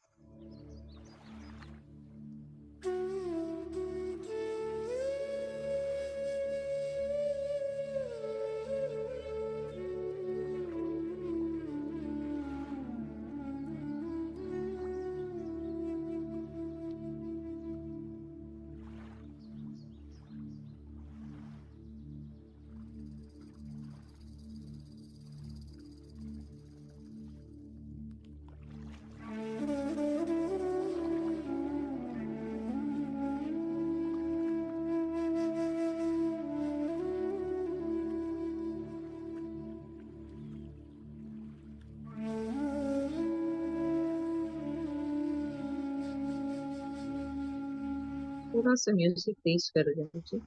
थोड़ा सा म्यूजिक तेज कर दीजिए,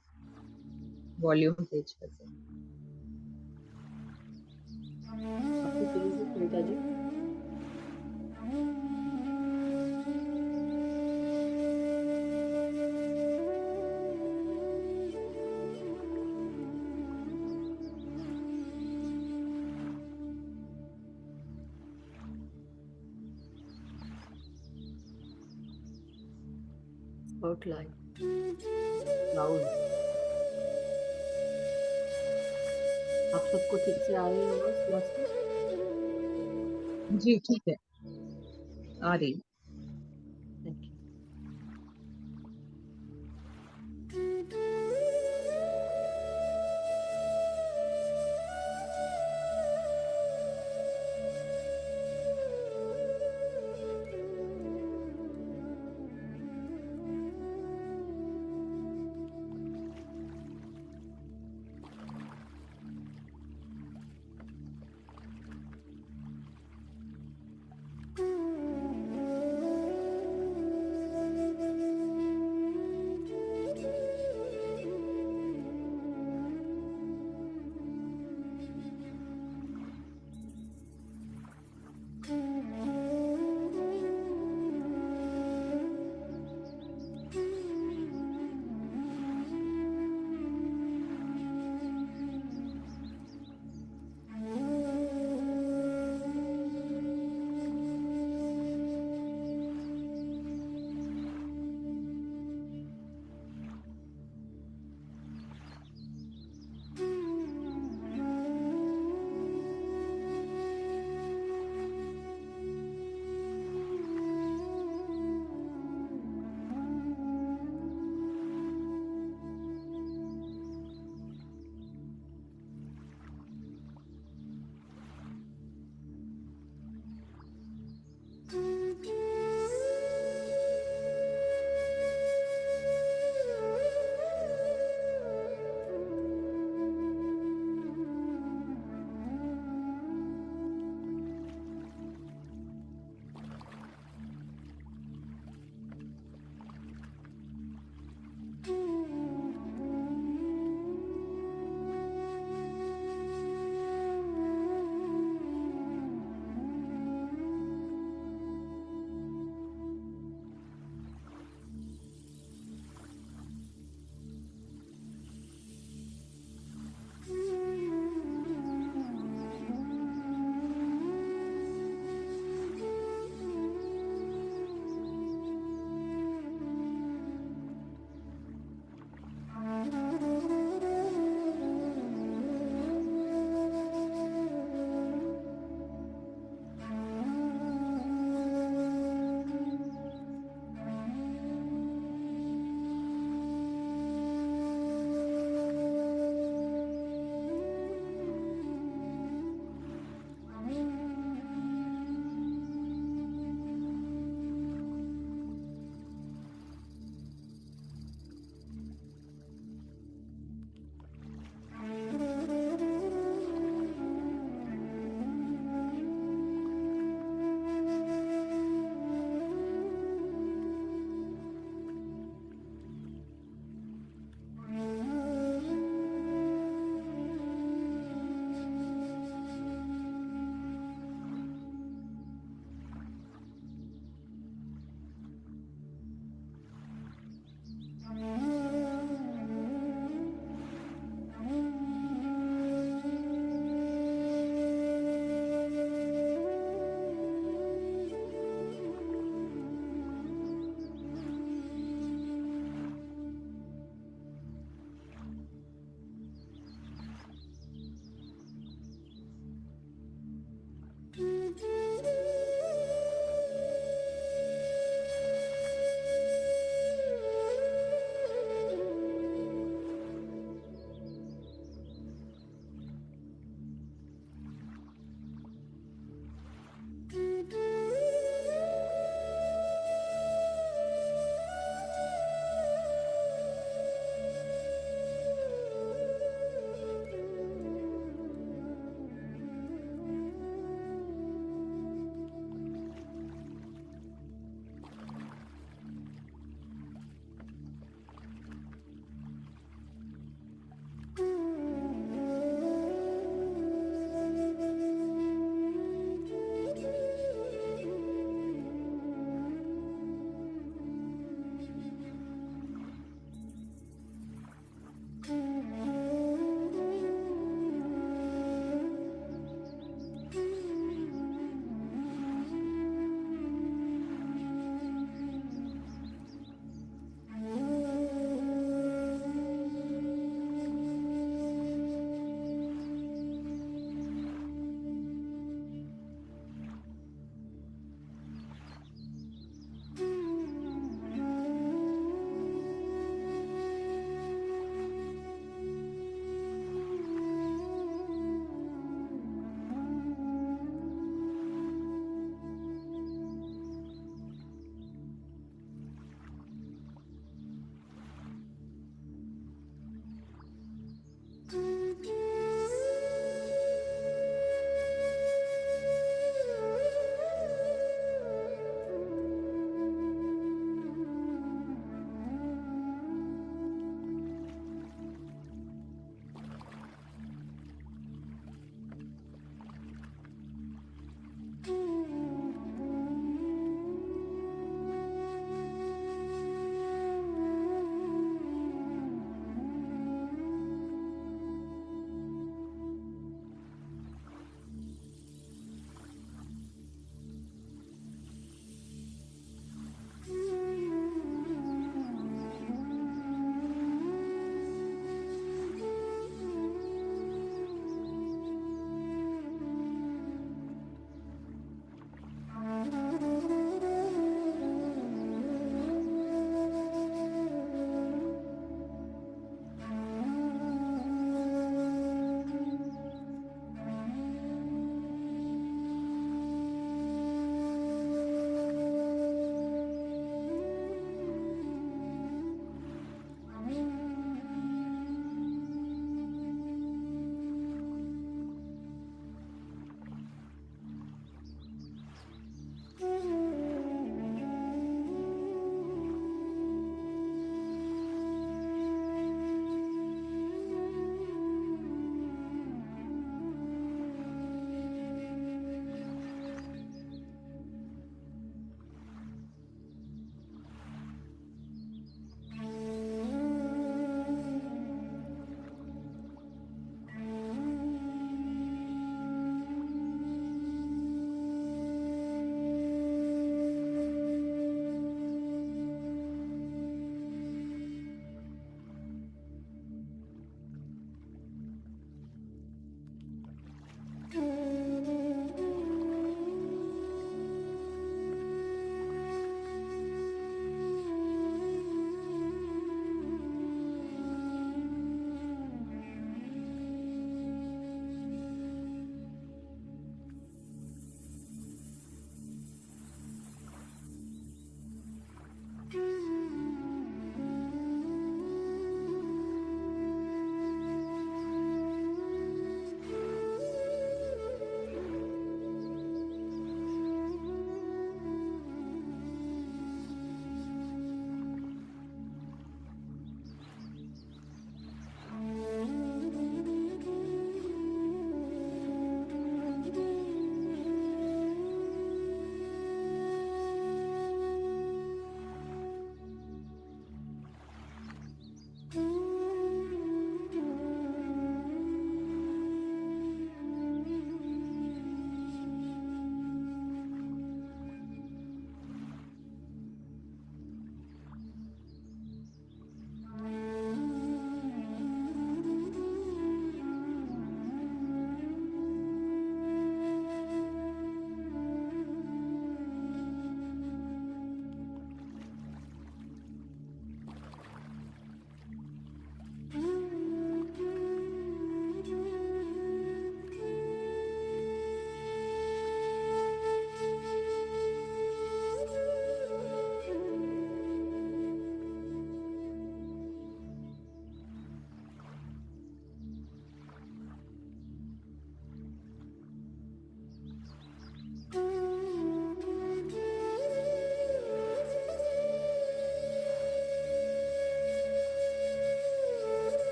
वॉल्यूम तेज कर दीजिए। काफी तेज है सुनीता जी। स्पॉटलाइट लाउड, आप सबको ठीक से आ रही होगा मास्टर? जी ठीक है। आ रही। Thank you.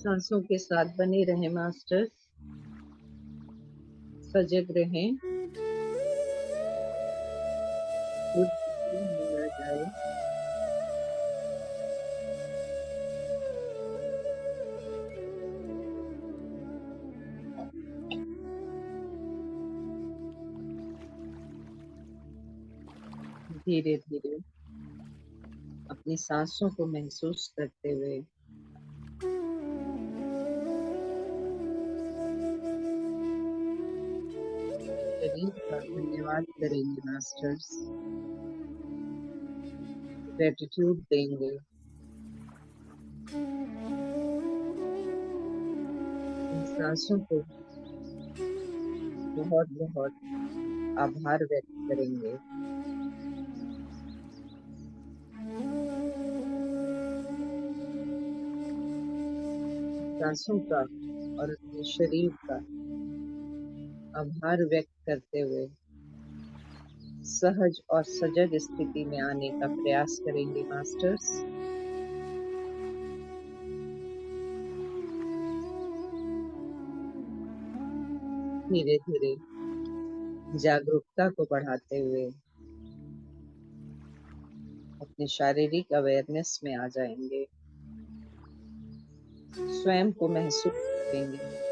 सांसों के साथ बने रहें मास्टर, सजग रहें, खुद हो ना जाए। धीरे धीरे अपनी सांसों को महसूस करते हुए शरीर का धन्यवाद करेंगे मास्टर्स, ग्रेटिट्यूड देंगे। इन सांसों को बहुत बहुत आभार व्यक्त करेंगे। सांसों का और अपने शरीर का आभार व्यक्त करते हुए सहज और सजग स्थिति में आने का प्रयास करेंगे मास्टर्स। धीरे धीरे जागरूकता को बढ़ाते हुए अपने शारीरिक अवेयरनेस में आ जाएंगे, स्वयं को महसूस करेंगे।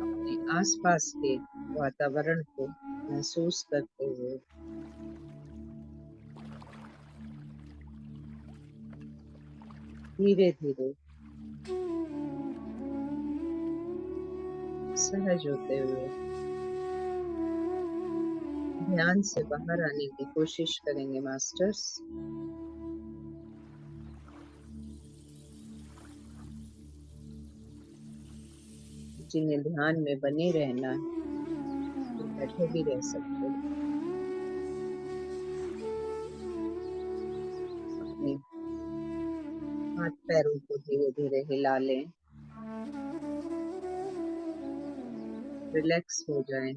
अपने आसपास के वातावरण को महसूस करते हुए धीरे धीरे सहज होते हुए ध्यान से बाहर आने की कोशिश करेंगे मास्टर्स। जिन्हें ध्यान में बने रहना है तो बैठे भी रह सकते हैं। अपने हाथ पैरों को धीरे धीरे हिला लें, रिलैक्स हो जाएं।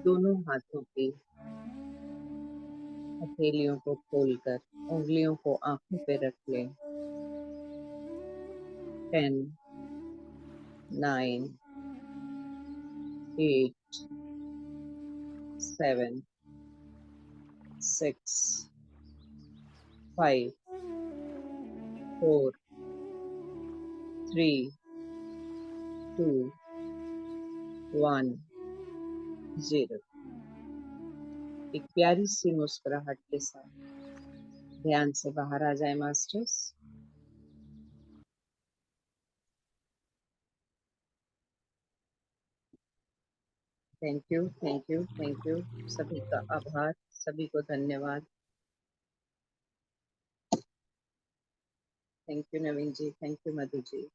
दोनों हाथों की हथेलियों को खोलकर उंगलियों को आंखों पे रख लें। 10, 9, 8, 7, 6, 5, 4, 3, 2, 1, 0। एक प्यारी सी मुस्कुराहट के साथ ध्यान से बाहर आ जाए masters. Thank you, thank you, thank you. सभी का आभार, सभी को धन्यवाद। Thank you Naveen ji, thank you Madhu ji.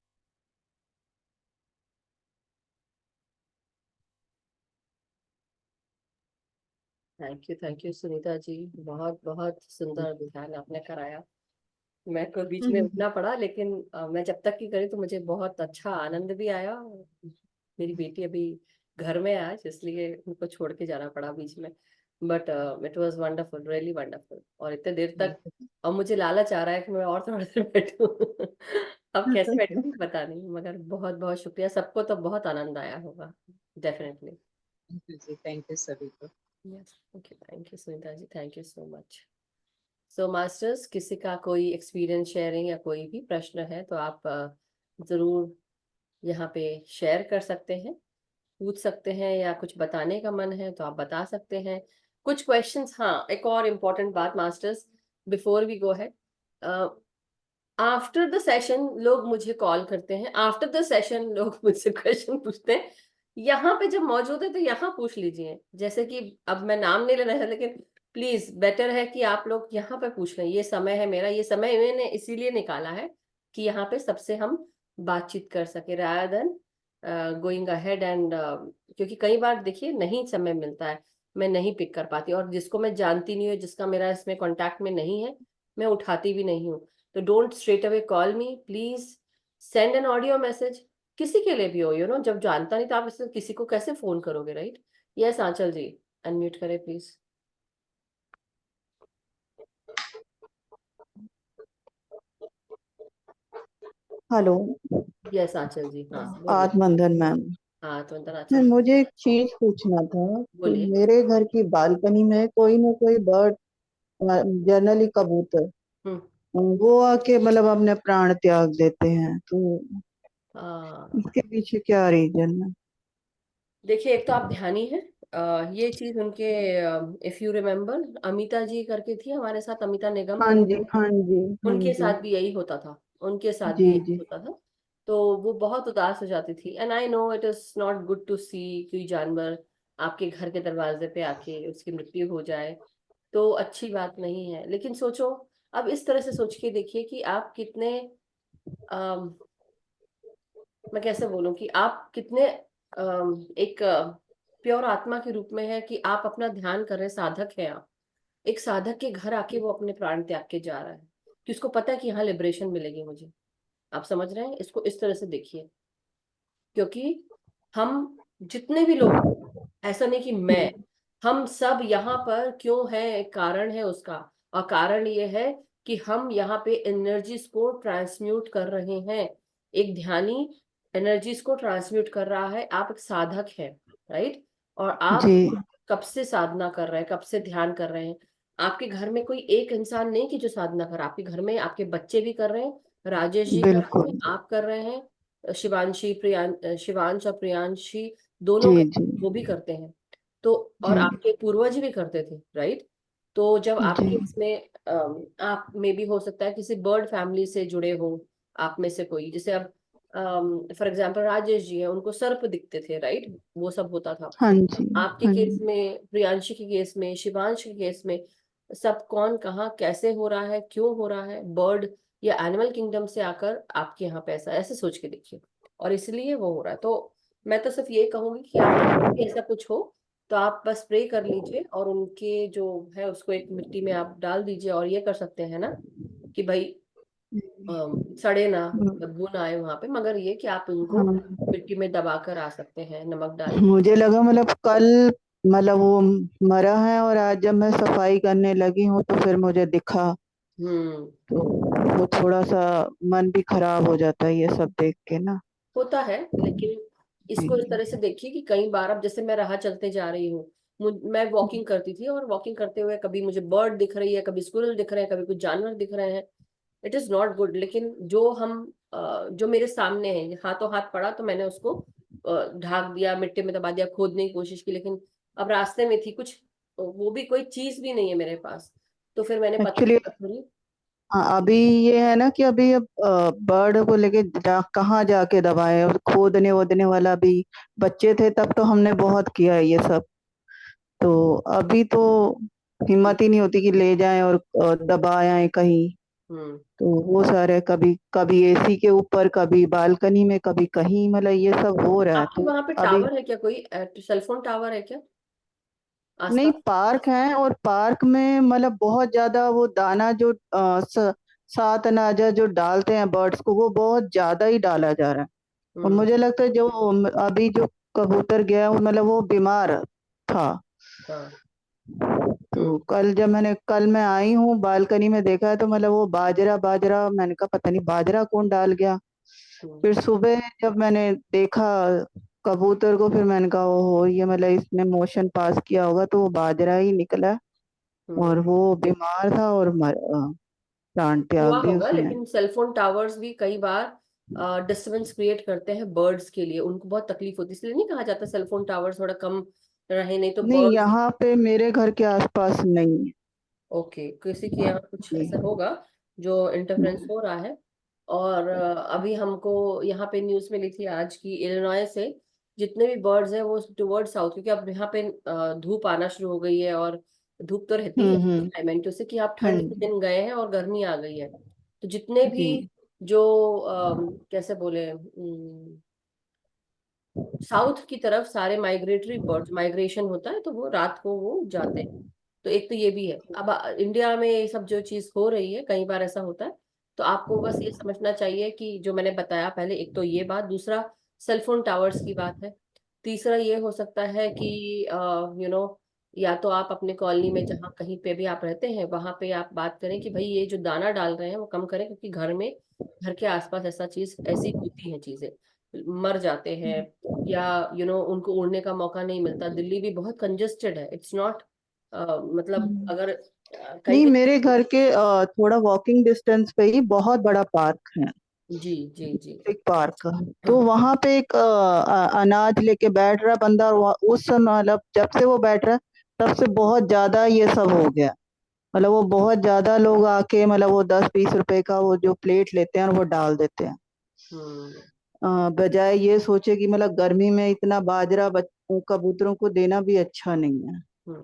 Thank you Sunita ji, बहुत बहुत सुंदर ध्यान आपने कराया। मैं को बीच में उठना पड़ा, लेकिन मैं जब तक की करी तो मुझे बहुत अच्छा आनंद भी आया। मेरी बेटी अभी घर में है आज, इसलिए उनको छोड़ के जाना पड़ा बीच में, but it was wonderful, really wonderful. और इतने देर तक अब मुझे लालच आ रहा है कि मैं और थोड़ा देर बैठूं। अब कैसे बैठूंगी पता नहीं, मगर बहुत बहुत शुक्रिया। सबको तो बहुत आनंद आया होगा, डेफिनेटली। थैंक यू सभी को। Yes, thank you Sunita ji, thank you so much. So masters, किसी का कोई एक्सपीरियंस शेयरिंग या कोई भी प्रश्न है तो आप जरूर यहाँ पे शेयर कर सकते हैं, पूछ सकते हैं, या कुछ बताने का मन है तो आप बता सकते हैं कुछ क्वेश्चंस। हाँ, एक और इम्पोर्टेंट बात मास्टर्स, बिफोर वी गो है, आफ्टर द सेशन लोग मुझे कॉल करते हैं, आफ्टर द सेशन लोग मुझसे क्वेश्चन पूछते हैं। यहाँ पे जब मौजूद है तो यहाँ पूछ लीजिए, जैसे कि अब मैं नाम नहीं लेना है, लेकिन प्लीज बेटर है कि आप लोग यहाँ पे पूछ लें। ये समय है मेरा, ये समय मैंने इसीलिए निकाला है कि यहाँ पे सबसे हम बातचीत कर सके, rather than going ahead and, क्योंकि कई बार देखिए नहीं समय मिलता है, मैं नहीं पिक कर पाती, और जिसको मैं जानती नहीं हूँ, जिसका मेरा इसमें कॉन्टैक्ट में नहीं है, मैं उठाती भी नहीं हूँ। तो don't straight away call me, please send an audio message, किसी के लिए भी हो, जब जानता नहीं तो आप इससे किसी को कैसे फोन करोगे, राइट? यस आंचल जी, अनम्यूट करें प्लीज। हेलो। यस आंचल जी, हाँ बोलिए। आत्मबंधन मैम। हाँ तो अंदर मैम आंचल मुझे एक चीज पूछना था कि बोलिए। मेरे घर की बालकनी में कोई ना कोई बर्ड, जनरली कबूतर, हम्म। वो आके मतलब अपने प्राण त्याग देते हैं, तो हाँ इसके पीछे क्या रीजन है? देखिए, एक तो आप ध्यानी हैं। ये चीज उनके, इफ यू रिमेम्बर, अमिता जी करके थी हमारे साथ, अमिता निगम हाँ जी, करके, हाँ जी, हाँ उनके जी। साथ भी यही होता था। उनके साथ जी भी यही जी। होता था। तो वो बहुत उदास हो जाती थी। And I know it is not good to see कोई जानवर आपके घर के दरवाजे पे आके उसकी मृत्यु हो जाए, तो अच्छी बात नहीं है। लेकिन सोचो, अब इस तरह से सोच के देखिए कि आप कितने, मैं कैसे बोलूं कि आप कितने एक प्योर आत्मा के रूप में है कि आप अपना ध्यान कर रहे साधक हैं आप। एक साधक के घर आके वो अपने प्राण त्याग के जा रहा है कि उसको पता है कि यहाँ लिबरेशन मिलेगी मुझे। आप समझ रहे हैं, इसको इस तरह से देखिए। क्योंकि हम जितने भी लोग हैं, ऐसा नहीं कि मैं, हम सब यहाँ पर क्यों है, एक कारण है उसका। और कारण ये है कि हम यहाँ पे एनर्जीज को ट्रांसम्यूट कर रहे हैं। एक ध्यानी एनर्जीज को ट्रांसम्यूट कर रहा है। आप एक साधक हैं, राइट। और आप जी कब से साधना कर रहे हैं, कब से ध्यान कर रहे हैं। आपके घर में कोई एक इंसान नहीं कि जो साधना कर, आपके घर में आपके बच्चे भी कर रहे हैं, राजेश जी कर रहे बिल्कुल। हैं, आप कर रहे हैं, शिवांश और प्रियांशी दोनों जी कर, जी वो भी करते हैं। तो और जी आपके पूर्वज भी करते थे, राइट। तो जब जी। आपके इसमें आप में भी हो सकता है किसी बर्ड फैमिली से जुड़े हो, आप में से कोई, जैसे अब फॉर एग्जाम्पल राजेश जी है, उनको सर्प दिखते थे, राइट, वो सब होता था। हाँ जी, आपके हाँ केस जी। में, प्रियांशी के केस में, शिवांश के केस में, सब कौन कहाँ कैसे हो रहा है, क्यों हो रहा है, बर्ड या एनिमल किंगडम से आकर आपके यहाँ पे ऐसा, ऐसे सोच के देखिए। और इसलिए वो हो रहा है। तो मैं तो सिर्फ ये कहूंगी कि आप ऐसा कुछ हो तो आप बस प्रे कर लीजिए, और उनके जो है उसको एक मिट्टी में आप डाल दीजिए। और ये कर सकते हैं ना कि भाई सड़े ना, बदबू ना आए वहां पे, मगर ये कि आप उनको हाँ, मिट्टी में दबा कर आ सकते हैं, नमक डाल के। मुझे लगा मतलब कल, मतलब वो मरा है, और आज जब मैं सफाई करने लगी हूँ तो फिर मुझे दिखा, हम्म। तो वो थोड़ा सा मन भी खराब हो जाता है ये सब देख के ना। होता है, लेकिन इसको इस जी। तरह से देखिए कि कई बार, अब जैसे मैं राह चलते जा रही हूँ, मैं वॉकिंग करती थी, और वॉकिंग करते हुए कभी मुझे बर्ड दिख रही है, कभी स्क्विरल दिख रहे हैं, कभी कुछ जानवर दिख रहे हैं। It is not good. लेकिन जो हम जो मेरे सामने है, हाथों हाथ पड़ा तो मैंने उसको ढाक दिया, मिट्टी में दबा दिया, खोदने की कोशिश की। लेकिन अब रास्ते में थी कुछ, वो भी कोई चीज भी नहीं है मेरे पास, तो फिर मैंने एक्चुअली पत्थर। हाँ, अभी ये है ना कि अभी अब बर्ड को लेके कहाँ जाके दबाए, और खोदने वोदने वाला भी बच्चे थे तब तो हमने बहुत किया है ये सब। तो अभी तो हिम्मत ही नहीं होती कि ले जाएं और दबा आए कहीं। हम्म। तो वो सारे कभी कभी एसी के ऊपर, कभी बालकनी में, कभी कहीं, मतलब ये सब हो रहा है आपके तो वहां पे अभी। टावर है क्या, कोई सेलफोन टावर है क्या नहीं, आसपास? पार्क है, और पार्क में मतलब बहुत ज्यादा वो दाना जो सात अनाजा जो डालते हैं बर्ड्स को, वो बहुत ज्यादा ही डाला जा रहा है। और हम्म। मुझे लगता है जो अभी जो कबूतर गया वो मतलब वो बीमार था। हाँ। तो कल मैं आई हूँ बालकनी में, देखा है तो मतलब वो बाजरा बाजरा, मैंने कहा पता नहीं बाजरा कौन डाल गया। हम्म। फिर सुबह जब मैंने देखा कबूतर को, फिर मैंने कहा ओहो, ये मतलब इसने मोशन पास किया होगा, तो वो बाजरा ही निकला। हम्म। और वो बीमार था और प्राण त्याग हुआ दिए होगा, उसने। लेकिन सेलफोन टावर्स भी कई बार डिस्टरबेंस क्रिएट करते हैं बर्ड्स के लिए, उनको बहुत तकलीफ होती है। इसलिए नहीं कहा जाता सेलफोन टावर्स थोड़ा कम रहे, नहीं तो नहीं, बर्ड्स। यहाँ पे मेरे घर के आसपास नहीं है। ओके, किसी के यहाँ कुछ जी। ऐसा होगा जो इंटरफेरेंस हो रहा है। और अभी हमको यहाँ पे न्यूज मिली थी आज की, इलिनॉय से जितने भी बर्ड्स हैं वो टुवर्ड साउथ, क्योंकि अब यहाँ पे धूप आना शुरू हो गई है। और धूप तो रहती है हम्म। क्लाइमेट से कि आप हाँ ठंड के जी। दिन गए हैं और गर्मी आ गई है। तो जितने भी जी जो कैसे बोले, साउथ की तरफ सारे माइग्रेटरी बर्ड्स, माइग्रेशन होता है तो वो रात को वो जाते हैं। तो एक तो ये भी है। अब इंडिया में ये सब जो चीज हो रही है, कई बार ऐसा होता है। तो आपको बस ये समझना चाहिए कि जो मैंने बताया पहले, एक तो ये बात, दूसरा सेलफोन टावर्स की बात है। तीसरा ये हो सकता है कि यू नो या तो आप अपने कॉलोनी में जहाँ कहीं पे भी आप रहते हैं वहां पे आप बात करें कि भाई ये जो दाना डाल रहे हैं वो कम करें, क्योंकि घर के आसपास ऐसी होती हैं चीजें, मर जाते हैं या उनको उड़ने का मौका नहीं मिलता। दिल्ली भी बहुत कंजेस्टेड है, इट्स नॉट मतलब अगर कई नहीं, कई। मेरे घर के थोड़ा वॉकिंग डिस्टेंस पे ही बहुत बड़ा पार्क है, जी जी जी। एक पार्क। तो हाँ। वहां पे एक अनाज लेके बैठ रहा बंदा, और उस समय मतलब जब से वो बैठ रहा तब से बहुत ज्यादा ये सब हो गया। मतलब वो बहुत ज्यादा लोग आके मतलब वो 10-20 रुपए का वो जो प्लेट लेते हैं और वो डाल देते हैं। हम्म बजाय ये सोचे कि मतलब गर्मी में इतना बाजरा कबूतरों को देना भी अच्छा नहीं है। हम्म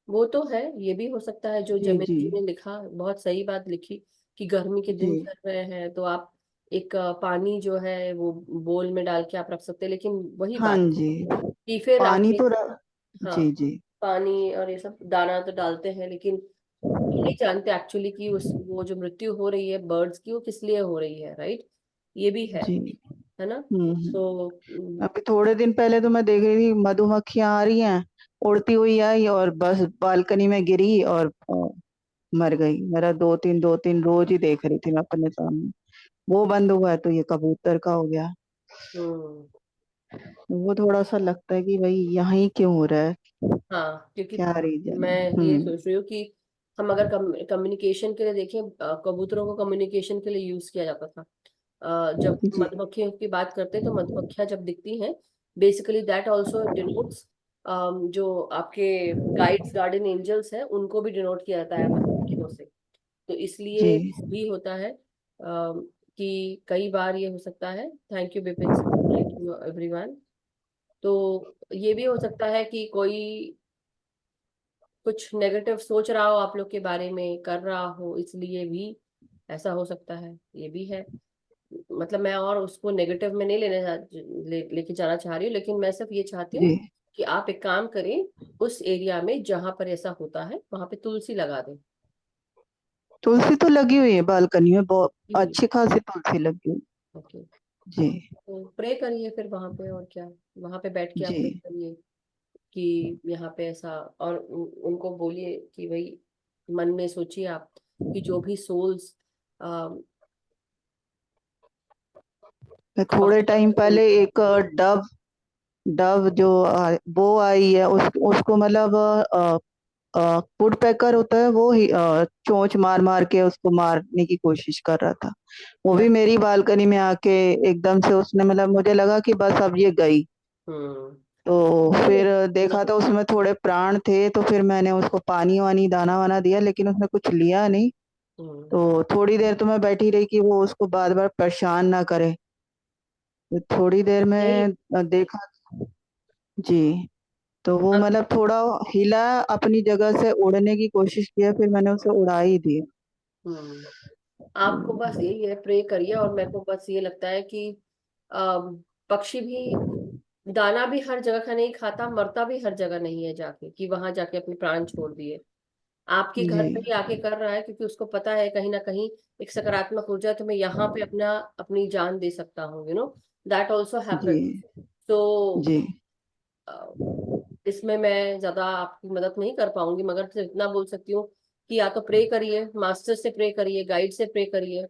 वो तो है, ये भी हो सकता है जो जी जमील जी जी ने लिखा, बहुत सही बात लिखी कि गर्मी के जी। दिन चल रहे हैं तो आप एक पानी जो है वो बोल में डाल के आप रख सकते हैं, लेकिन वही हाँ बात जी। कि फिर पानी आपके। तो हाँ, जी जी पानी और ये सब दाना तो डालते हैं, लेकिन ये नहीं जानते एक्चुअली कि उस वो जो मृत्यु हो रही है बर्ड्स की वो किस लिए हो रही है, राइट? ये भी जी। है ना? हम्म। तो अभी थोड़े दिन पहले तो मैं देख रही थी मधुमक्खियां आ रही हैं, उड़ती हुई आई और बस बालकनी में गिरी और मर गई। मेरा दो तीन रोज ही देख रही थी मैं अपने सामने। वो बंद हुआ है तो ये कबूतर का हो गया। हम्म वो थोड़ा सा लगता है कि भाई यहाँ ही क्यों हो रहा है, हाँ, क्योंकि क्या रीजन मैं है। ये सोच रही हूँ कि हम अगर कम्युनिकेशन के लिए देखें, कबूतरों को कम्युनिकेशन के लिए यूज किया जाता था। जब जी मधुमक्खियों की बात करते हैं तो मधुमक्खियां जब दिखती हैं, बेसिकली दैट आल्सो डिनोट्स जो आपके गाइड्स गार्डन एंजल्स हैं उनको भी डिनोट किया जाता है मधुमक्खियों से। तो जी इसलिए भी होता है कि कई बार ये हो सकता है। Thank you Vipin sir, thank you everyone. तो ये भी हो सकता है कि कोई कुछ नेगेटिव सोच रहा हो आप लोग के बारे में, कर रहा हो, इसलिए भी ऐसा हो सकता है, ये भी है। मतलब मैं और उसको नेगेटिव में नहीं लेके जाना चाह रही हूँ, लेकिन मैं सिर्फ ये चाहती जी। हूँ कि आप एक काम करें, उस एरिया में जहां पर ऐसा होता है वहां पे तुलसी लगा दें। तुलसी तो लगी हुई है बालकनी में, बहुत जी। अच्छी खासी तुलसी लगी हुई। ओके। जी तो प्रे करिए फिर वहां पे, और क्या, वहां पे बैठ के आप जी। प्रे करिए कि यहाँ पे ऐसा, और उनको बोलिए कि भाई मन में सोचिए आप कि जो भी सोल्स मैं थोड़े टाइम पहले एक डव डव जो वो आई है, उसको मतलब वुड पैकर होता है वो ही चोंच मार मार के उसको मारने की कोशिश कर रहा था। वो भी मेरी बालकनी में आके एकदम से उसने मतलब मुझे लगा कि बस अब ये गई। हम्म तो नहीं फिर देखा नहीं। तो उसमें थोड़े प्राण थे, तो फिर मैंने उसको पानी वानी दाना वाना दिया, लेकिन उसने कुछ लिया नहीं। हम्म तो थोड़ी देर तो मैं बैठी रही कि वो उसको बार बार परेशान ना करे। तो थोड़ी देर नहीं, में देखा। जी। तो वो अब मतलब थोड़ा हिला, अपनी जगह से उड़ने की कोशिश किया, फिर मैंने उसे उड़ा ही दिया। हम्म आपको बस यही है, प्रे करिए। और मेरे को बस ये लगता है कि पक्षी भी दाना भी हर जगह का नहीं खाता, मरता भी हर जगह नहीं है जाके कि वहां जाके अपने प्राण छोड़ दिए। आपके घर जी पे ही आके कर रहा है क्योंकि उसको पता है कहीं ना कहीं एक सकारात्मक ऊर्जा है, तो मैं यहाँ पे अपनी जान दे सकता हूँ, दैट ऑल्सो जी हैपन। तो जी इसमें मैं ज्यादा आपकी मदद नहीं कर पाऊंगी, मगर सिर्फ इतना बोल सकती हूँ कि या तो प्रे करिए, मास्टर से प्रे करिए, गाइड से प्रे करिए,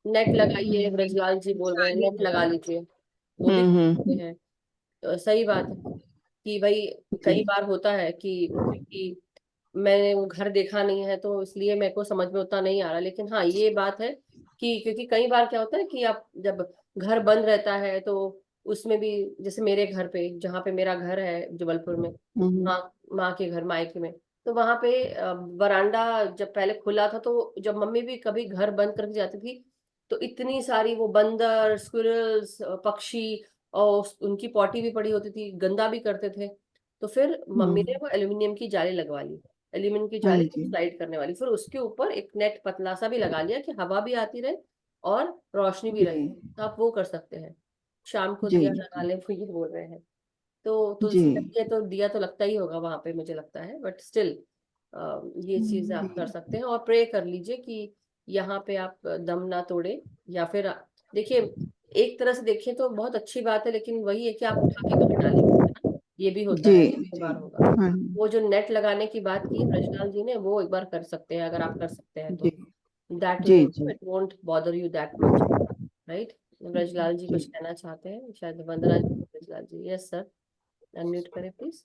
नेट लगाइए, ब्रजलाल जी बोल रहे हैं शाही नेट लगा लीजिए, वो भी कर सकते हम्म। हैं। सही बात है कि भाई कई जी बार होता है कि मैंने वो घर देखा नहीं है तो इसलिए मेरे को समझ में उतना नहीं आ रहा, लेकिन हाँ ये बात है कि क्योंकि कई बार क्या होता है कि आप जब घर बंद रहता है तो उसमें भी, जैसे मेरे घर पे जहाँ पे मेरा घर है जबलपुर में, हम्म माँ के घर मायके में, तो वहां पे वरांडा जब पहले खुला था तो जब मम्मी भी कभी घर बंद करके जाती थी तो इतनी सारी वो बंदर स्क्विरल्स पक्षी, और उनकी पॉटी भी पड़ी होती थी, गंदा भी करते थे। तो फिर मम्मी ने हम्म। वो एल्यूमिनियम की जाली लगवा ली, एल्यूमिनियम की हाँ जाली जी स्लाइड करने वाली, फिर उसके ऊपर एक नेट पतला सा भी लगा लिया कि हवा भी आती रहे और रोशनी भी जी रहे। तो आप वो कर सकते हैं, शाम को जी दिया लगा ले, वो ये बोल रहे हैं। तो जी तुलसी लगी है तो दिया तो लगता ही होगा वहां पे, मुझे लगता है, बट स्टिल ये चीज आप कर जी सकते हैं और प्रे कर लीजिए कि यहाँ पे आप दम ना तोड़े। या फिर देखिए एक तरह से देखें तो बहुत अच्छी बात है, लेकिन वही है कि आप उठा के कहाँ डालेंगे, है ना? ये भी होता जी है, कई बार होगा। हाँ वो जो नेट लगाने की बात की है ब्रजलाल जी ने, वो एक बार कर सकते हैं, अगर आप कर सकते हैं जी तो। दैट जी वे जी it won't bother you that much, right? Brijlal ji जी कुछ कहना चाहते हैं शायद, Vandana ji, Brijlal ji. Yes sir, unmute करें प्लीज।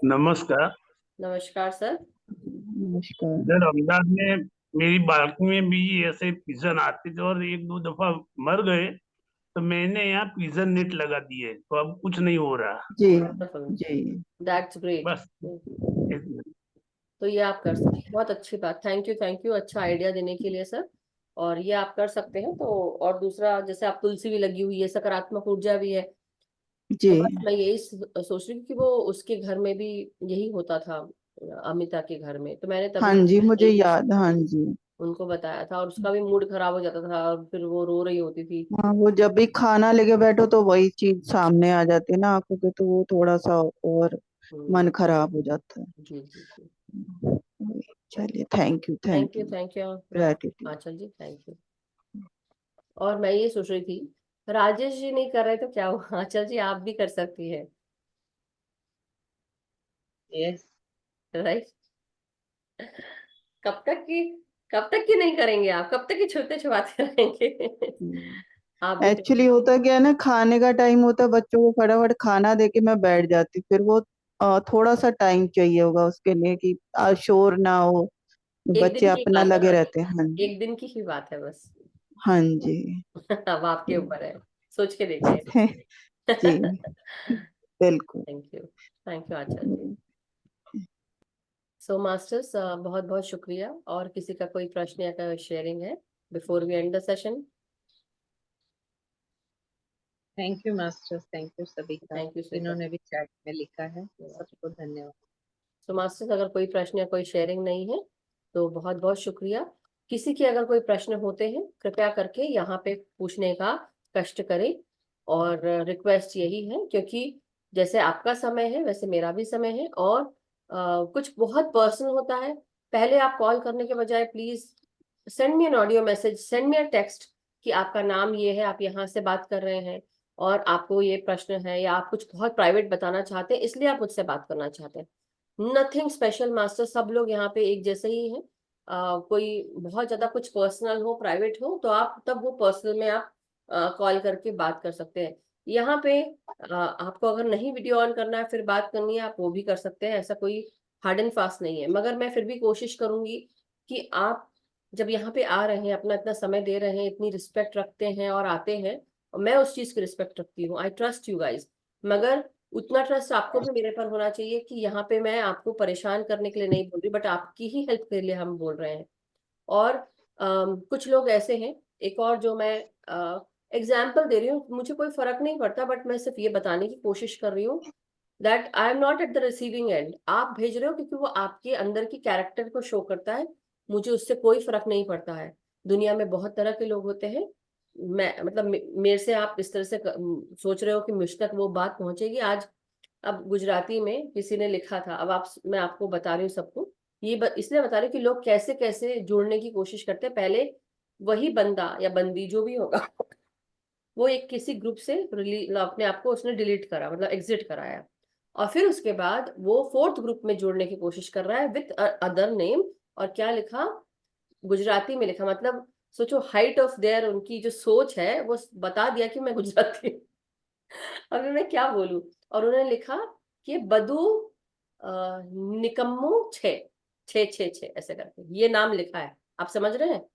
नमस्कार। नमस्कार सर। नमस्कार। इधर रमजान में मेरी बालकनी में भी ऐसे पिजन आते थे और एक दो दफा मर गए, तो मैंने यहाँ पिजन नेट लगा दिए, तो अब कुछ नहीं हो रहा। जी वंडरफुल, जी दैट्स ग्रेट। बस एक मिनट। तो ये आप कर सकते हैं, बहुत अच्छी बात, थैंक यू अच्छा आइडिया देने के लिए सर। और ये आप कर सकते हैं तो। और दूसरा, जैसे आप तुलसी भी लगी हुई है, सकारात्मक ऊर्जा भी है, जी तो बस मैं यही सोच रही हूँ कि वो उसके घर में भी यही होता था, अमिता के घर में, तो मैंने हाँ तभी जी, मुझे याद, हाँ जी। उनको बताया था, और उसका भी मूड खराब हो जाता था, और फिर वो रो रही होती थी। हाँ, वो जब भी खाना लेके बैठो तो वही चीज सामने आ जाती है ना आंखों के, तो वो थोड़ा सा और मन खराब हो जाता है। जी जी जी। चलिए, thank you thank you gratitude. Aanchal ji, thank you. और मैं ये सोच रही थी, राजेश जी नहीं कर रहे तो क्या हुआ, आंचल जी आप भी कर सकती है, यस। राइट? कब तक की कब तक की नहीं करेंगे आप, कब तक की छूते छुपाते रहेंगे? आप भी एक्चुअली होता क्या है ना, खाने का टाइम होता है, बच्चों को फटाफट खाना देके मैं बैठ जाती, फिर वो थोड़ा सा टाइम चाहिए होगा उसके लिए कि शोर ना हो, एक बच्चे दिन की अपना बात है लगे ना, रहते हैं। हाँ जी। एक दिन की ही बात है बस। हाँ जी। अब आपके ऊपर है, सोच के देखें। जी बिल्कुल। Thank you Acharya ji. So masters, बहुत बहुत शुक्रिया। और किसी का कोई प्रश्न या कोई शेयरिंग है before we end the session? Thank you master, thank you सभी का, थैंक यू सर। जिन्होंने भी चैट में लिखा है, सबको धन्यवाद। सो मास्टर्स, अगर कोई प्रश्न या कोई शेयरिंग नहीं है तो बहुत बहुत शुक्रिया। किसी के अगर कोई प्रश्न होते हैं, कृपया करके यहाँ पे पूछने का कष्ट करें। और रिक्वेस्ट यही है, क्योंकि जैसे आपका समय है वैसे मेरा भी समय है, और कुछ बहुत पर्सनल होता है, पहले आप कॉल करने के बजाय please send me an audio message, send me a text कि आपका नाम ये है, आप यहाँ से बात कर रहे हैं, और आपको ये प्रश्न है, या आप कुछ बहुत प्राइवेट बताना चाहते हैं इसलिए आप मुझसे बात करना चाहते हैं। नथिंग स्पेशल मास्टर, सब लोग यहाँ पे एक जैसे ही हैं। कोई बहुत ज्यादा कुछ पर्सनल हो, प्राइवेट हो, तो आप तब वो पर्सनल में आप कॉल करके बात कर सकते हैं। यहाँ पे आपको अगर नहीं वीडियो ऑन करना है, फिर बात करनी है, आप वो भी कर सकते हैं, ऐसा कोई हार्ड एंड फास्ट नहीं है। मगर मैं फिर भी कोशिश करूंगी कि आप जब यहाँ पे आ रहे हैं, अपना इतना समय दे रहे हैं, इतनी रिस्पेक्ट रखते हैं और आते हैं, और मैं उस चीज की रिस्पेक्ट रखती हूँ, आई ट्रस्ट यू गाइज। मगर उतना ट्रस्ट आपको भी मेरे पर होना चाहिए कि यहाँ पे मैं आपको परेशान करने के लिए नहीं बोल रही, बट आपकी ही हेल्प के लिए हम बोल रहे हैं। और कुछ लोग ऐसे हैं, एक और जो मैं एग्जाम्पल दे रही हूँ, मुझे कोई फर्क नहीं पड़ता, बट मैं सिर्फ ये बताने की कोशिश कर रही हूँ that I am not at the receiving end. आप भेज रहे हो क्योंकि वो आपके अंदर की कैरेक्टर को शो करता है, मुझे उससे कोई फर्क नहीं पड़ता है। दुनिया में बहुत तरह के लोग होते हैं, मैं मतलब मेरे से आप इस तरह से सोच रहे हो कि मुझ तक वो बात पहुंचेगी आज। अब गुजराती में किसी ने लिखा था, अब आप, मैं आपको बता रही हूँ सबको, ये इसलिए बता रही हूँ कि लोग कैसे कैसे जुड़ने की कोशिश करते हैं। पहले वही बंदा या बंदी जो भी होगा वो एक किसी ग्रुप से अपने आप को उसने डिलीट करा, मतलब एग्जिट कराया, और फिर उसके बाद वो फोर्थ ग्रुप में जोड़ने की कोशिश कर रहा है विथ अदर नेम। और क्या लिखा, गुजराती में लिखा, मतलब सोचो हाइट ऑफ देयर, उनकी जो सोच है वो बता दिया कि मैं गुजराती हूँ। अभी मैं क्या बोलूं। और उन्होंने लिखा कि बदू निकम्मू छे छे छे छे ऐसे करके ये नाम लिखा है, आप समझ रहे हैं?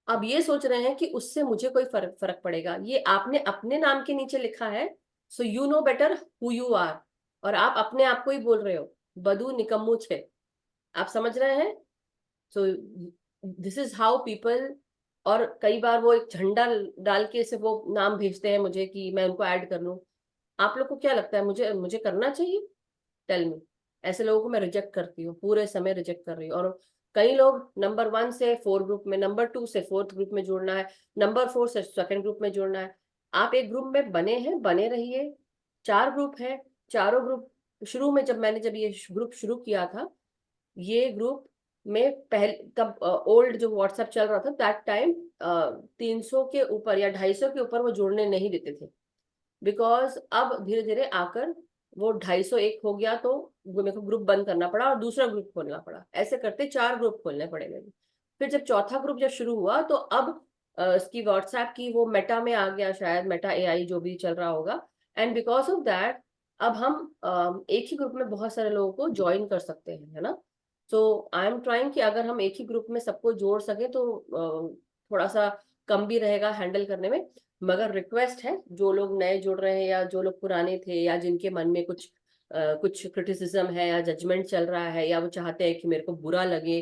अब ये सोच रहे हैं कि उससे मुझे कोई फर्क फर्क पड़ेगा, ये आपने अपने नाम के नीचे लिखा है, so you know better who you are, और आप अपने आप को ही बोल रहे हो बदू निकम्मू छे। आप समझ रहे हैं? So this is how people. और कई बार वो एक झंडा डाल के सिर्फ वो नाम भेजते हैं मुझे कि मैं उनको ऐड कर लूं। आप लोग को क्या लगता है, मुझे मुझे करना चाहिए? Tell me. ऐसे लोगों को मैं रिजेक्ट करती हूँ, पूरे समय रिजेक्ट कर रही हूँ। और कई लोग नंबर 1 से 4 ग्रुप में, नंबर 2 से 4th ग्रुप में जुड़ना है, नंबर 4 से 2nd ग्रुप में जुड़ना है। आप एक ग्रुप में बने हैं, बने रहिए। 4 ग्रुप है, चारों ग्रुप, शुरू में जब मैंने ये ग्रुप शुरू किया था, ये ग्रुप में पहले तब ओल्ड जो व्हाट्सएप चल रहा था दैट टाइम 300 के ऊपर या 250 के ऊपर वो जोड़ने नहीं देते थे, बिकॉज अब धीरे धीरे आकर वो 250 हो गया, तो मेरे को ग्रुप बंद करना पड़ा और दूसरा ग्रुप खोलना पड़ा। ऐसे करते 4 ग्रुप खोलने पड़े मेरे। फिर जब चौथा ग्रुप जब शुरू हुआ तो अब इसकी व्हाट्सएप की वो मेटा में आ गया, शायद मेटा एआई जो भी चल रहा होगा, एंड बिकॉज ऑफ दैट अब हम एक ही ग्रुप में बहुत सारे लोगों को ज्वाइन कर सकते हैं, है ना। सो आई एम ट्राइंग कि अगर हम एक ही ग्रुप में सबको जोड़ सके तो थोड़ा सा कम भी रहेगा हैंडल करने में। मगर रिक्वेस्ट है, जो लोग नए जुड़ रहे हैं या जो लोग पुराने थे या जिनके मन में कुछ क्रिटिसिज्म है या जजमेंट चल रहा है या वो चाहते हैं कि मेरे को बुरा लगे,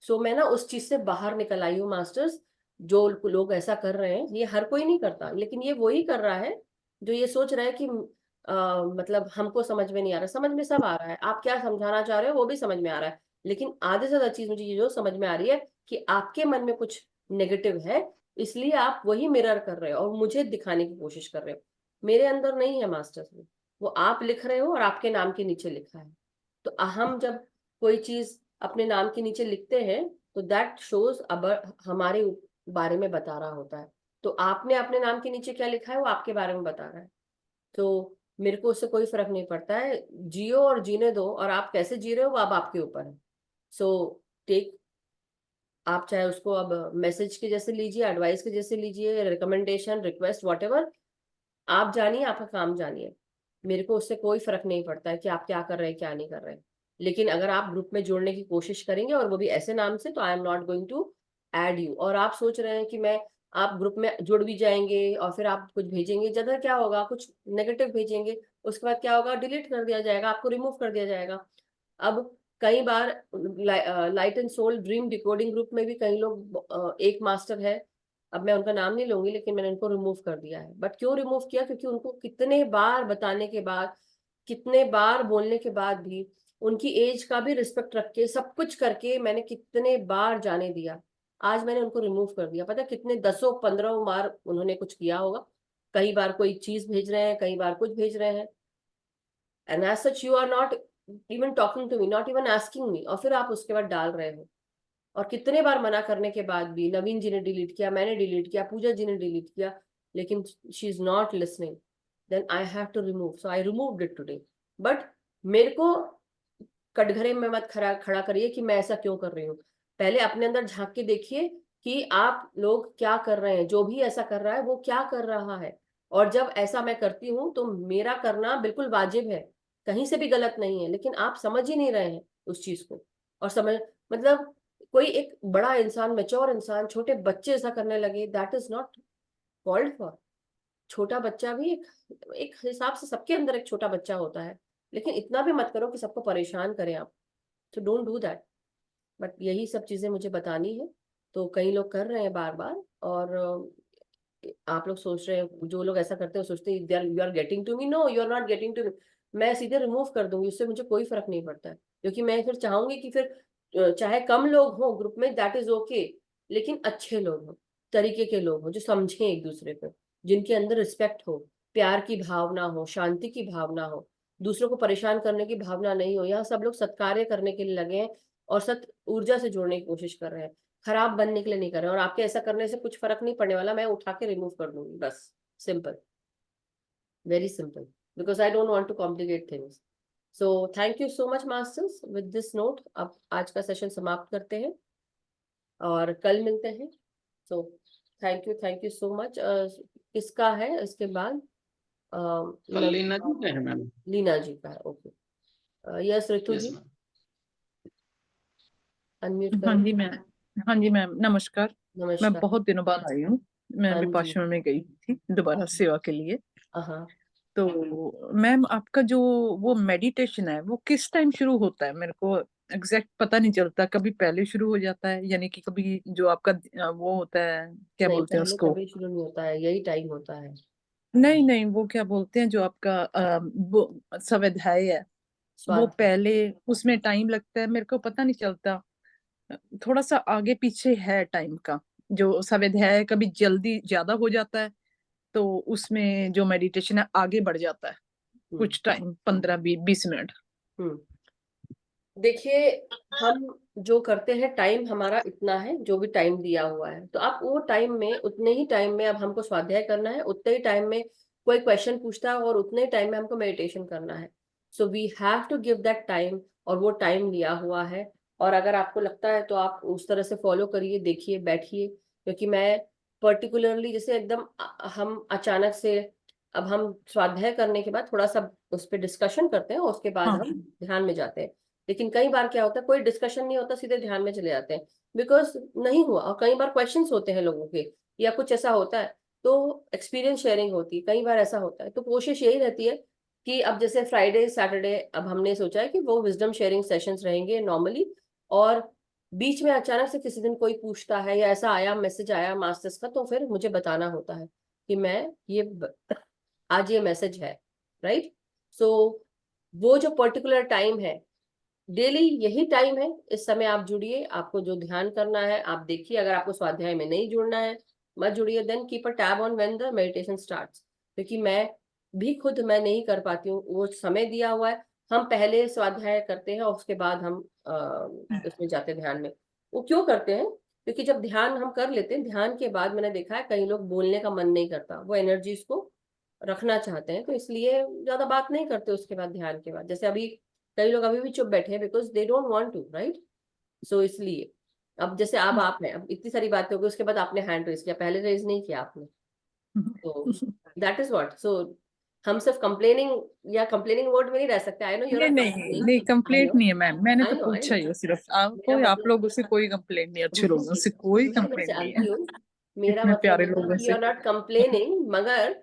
सो मैं ना उस चीज से बाहर निकल आई हूँ मास्टर्स। जो लोग ऐसा कर रहे हैं ये हर कोई नहीं करता, लेकिन ये वही कर रहा है जो ये सोच रहा है कि मतलब हमको समझ में नहीं आ रहा। समझ में सब आ रहा है, आप क्या समझाना चाह रहे हो वो भी समझ में आ रहा है, लेकिन आधे से ज्यादा चीज मुझे ये जो समझ में आ रही है कि आपके मन में कुछ नेगेटिव है, इसलिए आप वही मिरर कर रहे हो और मुझे दिखाने की कोशिश कर रहे हो। मेरे अंदर नहीं है मास्टर्स में, वो आप लिख रहे हो और आपके नाम के नीचे लिखा है। तो हम जब कोई चीज अपने नाम के नीचे लिखते हैं तो दैट शोज अब हमारे बारे में बता रहा होता है। तो आपने अपने नाम के नीचे क्या लिखा है वो आपके बारे में बता रहा है। तो मेरे को उससे कोई फर्क नहीं पड़ता है, जियो और जीने दो, और आप कैसे जी रहे हो वो अब आपके ऊपर है। सो टेक, आप चाहे उसको अब मैसेज के जैसे लीजिए, एडवाइस के जैसे लीजिए, रिकमेंडेशन, रिक्वेस्ट, व्हाटएवर, आप जानिए, आपका काम जानिए। मेरे को उससे कोई फर्क नहीं पड़ता है कि आप क्या कर रहे हैं क्या नहीं कर रहे हैं। लेकिन अगर आप ग्रुप में जोड़ने की कोशिश करेंगे और वो भी ऐसे नाम से, तो I am not going to add you. और आप सोच रहे हैं कि मैं, आप ग्रुप में जुड़ भी जाएंगे और फिर आप कुछ भेजेंगे, ज्यादा क्या होगा, कुछ नेगेटिव भेजेंगे, उसके बाद क्या होगा, डिलीट कर दिया जाएगा, आपको रिमूव कर दिया जाएगा। अब कई बार light and soul dream decoding group में भी कई लोग, एक मास्टर है, अब मैं उनका नाम नहीं लूंगी, लेकिन मैंने उनको रिमूव कर दिया है। बट क्यों रिमूव किया, क्योंकि उनको कितने बार बताने के बाद, कितने बार बोलने के बाद भी, उनकी एज का भी रिस्पेक्ट रख के, सब कुछ करके मैंने कितने बार जाने दिया, आज मैंने उनको रिमूव कर दिया। पता है कितने 10-15 बार उन्होंने कुछ किया होगा, कई बार कोई चीज भेज रहे हैं, कई बार कुछ भेज रहे हैं, and as such you are not even talking to me, not even asking me, और फिर आप उसके बाद डाल रहे हो। और कितने बार मना करने के बाद भी, नवीन जी ने डिलीट किया, मैंने डिलीट किया, पूजा जी ने डिलीट किया, लेकिन she is not listening, then I have to remove. So I removed it today. But मेरे को कटघरे में मत खड़ा करिए कि मैं ऐसा क्यों कर रही हूँ। पहले अपने अंदर झांक के देखिए कि आप लोग क्या कर रहे हैं, जो भी ऐसा कर रहा है वो क्या कर रहा है। और जब ऐसा मैं करती हूँ तो मेरा करना बिल्कुल वाजिब है, कहीं से भी गलत नहीं है, लेकिन आप समझ ही नहीं रहे हैं उस चीज को। और समझ, मतलब कोई एक बड़ा इंसान, मैच्योर इंसान, छोटे बच्चे ऐसा करने लगे, that is not called for. छोटा बच्चा भी एक हिसाब से सबके अंदर एक छोटा बच्चा होता है, लेकिन इतना भी मत करो कि सबको परेशान करें आप। तो डोंट डू दैट। बट यही सब चीजें मुझे बतानी है, तो कई लोग कर रहे हैं बार बार, और आप लोग सोच रहे हैं, जो लोग ऐसा करते हैं सोचते हैं you are getting to me. No, you are not getting to me. मैं सीधे रिमूव कर दूंगी, उससे मुझे कोई फर्क नहीं पड़ता है, क्योंकि मैं फिर चाहूंगी कि फिर चाहे कम लोग हो ग्रुप में, दैट इज ओके, लेकिन अच्छे लोग हो, तरीके के लोग हो, जो समझें एक दूसरे को, जिनके अंदर रिस्पेक्ट हो, प्यार की भावना हो, शांति की भावना हो, दूसरों को परेशान करने की भावना नहीं हो। यहाँ सब लोग सत्कार्य करने के लिए लगे हैं और सत ऊर्जा से जोड़ने की कोशिश कर रहे हैं, खराब बनने के लिए नहीं कर रहे हैं। और आपके ऐसा करने से कुछ फर्क नहीं पड़ने वाला, मैं उठा के रिमूव कर दूंगी, बस। Simple, very simple, because I don't want to complicate things. So thank you so much masters. With this note अब आज का सेशन समाप्त करते हैं और कल मिलते हैं। सो थैंक यू सो मच। किसका है इसके बाद? कल लीना जी का है मैम। लीना जी का है, ओके। यस ऋतु यस जी, मैम। अनम्यूट हाँ करो। जी मैम। हाँ जी मैम, नमस्कार। मैं नमस्कार। बहुत दिनों बाद आई हूँ। मैं हाँ जी। विपाशना में गई थी दोबारा सेवा के लिए। हाँ, तो मैम आपका जो वो मेडिटेशन है वो किस टाइम शुरू होता है? मेरे को एग्जैक्ट पता नहीं चलता, कभी पहले शुरू हो जाता है, यानी कि कभी जो आपका वो होता है, क्या नहीं, बोलते हैं पहले उसको? कभी शुरू नहीं होता है, यही टाइम होता है। नहीं नहीं, वो क्या बोलते हैं जो आपका वो स्वाध्याय है, वो स्वाद, पहले उसमें टाइम लगता है, मेरे को पता नहीं चलता। थोड़ा सा आगे पीछे है टाइम का। जो स्वाध्याय कभी जल्दी ज्यादा हो जाता है, तो उसमें जो मेडिटेशन है आगे बढ़ जाता है हम्म कुछ टाइम, 15-20 मिनट। हम्म देखिए, हम जो करते हैं, टाइम हमारा इतना है, जो भी टाइम दिया हुआ है, तो आप वो टाइम में, उतने ही टाइम में अब हमको स्वाध्याय करना है, उतने ही टाइम में कोई क्वेश्चन पूछता है और उतने ही टाइम में हमको मेडिटेशन करना है। So we have to give that time, और वो टाइम लिया हुआ है। और अगर आपको लगता है तो आप उस तरह से फॉलो करिए, देखिए, बैठिए। क्योंकि मैं पर्टिकुलरली, जैसे एकदम हम अचानक से, अब हम स्वाध्याय करने के बाद थोड़ा सा उस पर डिस्कशन करते हैं और उसके बाद हाँ। हम ध्यान में जाते हैं। लेकिन कई बार क्या होता है, कोई डिस्कशन नहीं होता, सीधे ध्यान में चले जाते हैं, बिकॉज नहीं हुआ। और कई बार क्वेश्चंस होते हैं लोगों के, या कुछ ऐसा होता है, तो एक्सपीरियंस शेयरिंग होती है, कई बार ऐसा होता है। तो कोशिश यही रहती है कि अब जैसे फ्राइडे सैटरडे, अब हमने सोचा है कि वो विजडम शेयरिंग सेशंस रहेंगे नॉर्मली। और बीच में अचानक से किसी दिन कोई पूछता है, या ऐसा आया, मैसेज आया मास्टर्स का, तो फिर मुझे बताना होता है कि मैं आज ये मैसेज है, राइट। सो वो जो पर्टिकुलर टाइम है, डेली यही टाइम है, इस समय आप जुड़िए। आपको जो ध्यान करना है आप देखिए। अगर आपको स्वाध्याय में नहीं जुड़ना है, मत जुड़िए। Then keep a tab on when the meditation starts. क्योंकि मैं भी खुद मैं नहीं कर पाती हूँ, वो समय दिया हुआ है। हम पहले स्वाध्याय करते हैं और उसके बाद हम उसमें जाते हैं ध्यान में। वो क्यों करते हैं? क्योंकि जब ध्यान हम कर लेते हैं, ध्यान के बाद मैंने देखा है कई लोग बोलने का मन नहीं करता, वो एनर्जीज को रखना चाहते हैं, तो इसलिए ज्यादा बात नहीं करते उसके बाद, ध्यान के बाद। जैसे अभी कई लोग अभी भी चुप बैठे हैं, because they don't want to, right. So इसलिए अब जैसे आप हैं, अब इतनी सारी बातें हो गई, उसके बाद आपने हैंड रेज किया, पहले रेज नहीं किया आपने। तो दैट इज व्हाट। सो हम सिर्फ कंप्लेनिंग या कंप्लेनिंग वर्ड में नहीं रह सकते। आई नो यूर नहीं नहीं नहीं, कंप्लेंट नहीं है मैम, मैंने तो पूछा ही है सिर्फ। आपको, मेरा आप मतलब लोगों से कोई कंप्लेंट नहीं, अच्छे लोगों से कोई मैं कंप्लेंट नहीं जानती है, हूँ। मेरा इतने मतलब प्यारे है लोगों कि यू से। आर नॉट कंप्लेनिंग, मगर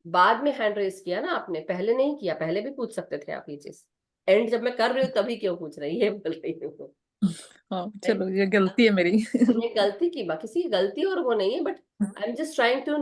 बाद में हैंड रेज किया ना आपने, पहले नहीं किया। पहले भी पूछ सकते थे आप ये चीज। एंड जब मैं कर रही हूँ तभी क्यों पूछ रही है, ये बोल रही हूँ। हाँ चलो, ये गलती है मेरी। ये गलती की बात, किसी की गलती और वो नहीं है, but I am just trying to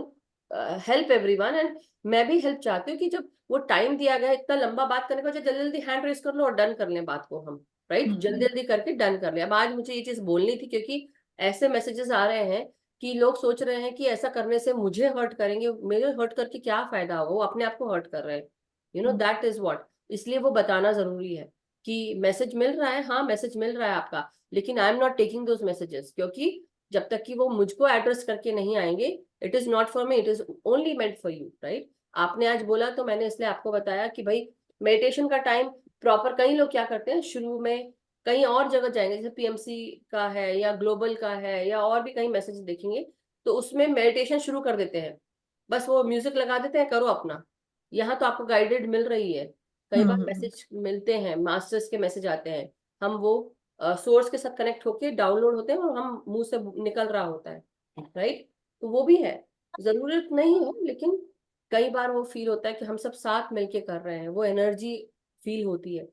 help everyone. And मैं भी हेल्प चाहती हूँ कि जब वो टाइम दिया गया है, इतना लंबा बात करने का, जल्दी जल्दी हैंड रेस कर लो और डन कर लें बात को हम, राइट। जल्दी जल्दी करके डन कर लें। अब आज मुझे ये चीज बोलनी थी, क्योंकि ऐसे मैसेजेस आ रहे हैं कि लोग सोच रहे हैं कि ऐसा करने से मुझे हर्ट करेंगे, मेरे हर्ट करके क्या फायदा होगा, वो अपने आप को हर्ट कर रहे हैं। You know that is what. इसलिए वो बताना जरूरी है कि मैसेज मिल रहा है, हाँ मैसेज मिल रहा है आपका, लेकिन आई am not taking those messages. क्योंकि जब तक कि वो मुझको एड्रेस करके नहीं आएंगे, it is not for me, it is only meant for you, right. आपने आज बोला तो मैंने इसलिए आपको बताया कि भाई मेडिटेशन का टाइम प्रॉपर। कई लोग क्या करते हैं, शुरू में कहीं और जगह जाएंगे, जैसे पीएमसी का है या ग्लोबल का है या और भी कहीं मैसेज देखेंगे, तो उसमें मेडिटेशन शुरू कर देते हैं, बस वो म्यूजिक लगा देते हैं, करो अपना। यहाँ तो आपको गाइडेड मिल रही है। कई बार मैसेज मिलते हैं, मास्टर्स के मैसेज आते हैं, हम वो सोर्स के साथ कनेक्ट होके डाउनलोड होते हैं और हम मुंह से निकल रहा होता है, राइट। तो वो भी है, जरूरत नहीं है, लेकिन कई बार वो फील होता है कि हम सब साथ मिलके कर रहे हैं, वो एनर्जी फील होती है।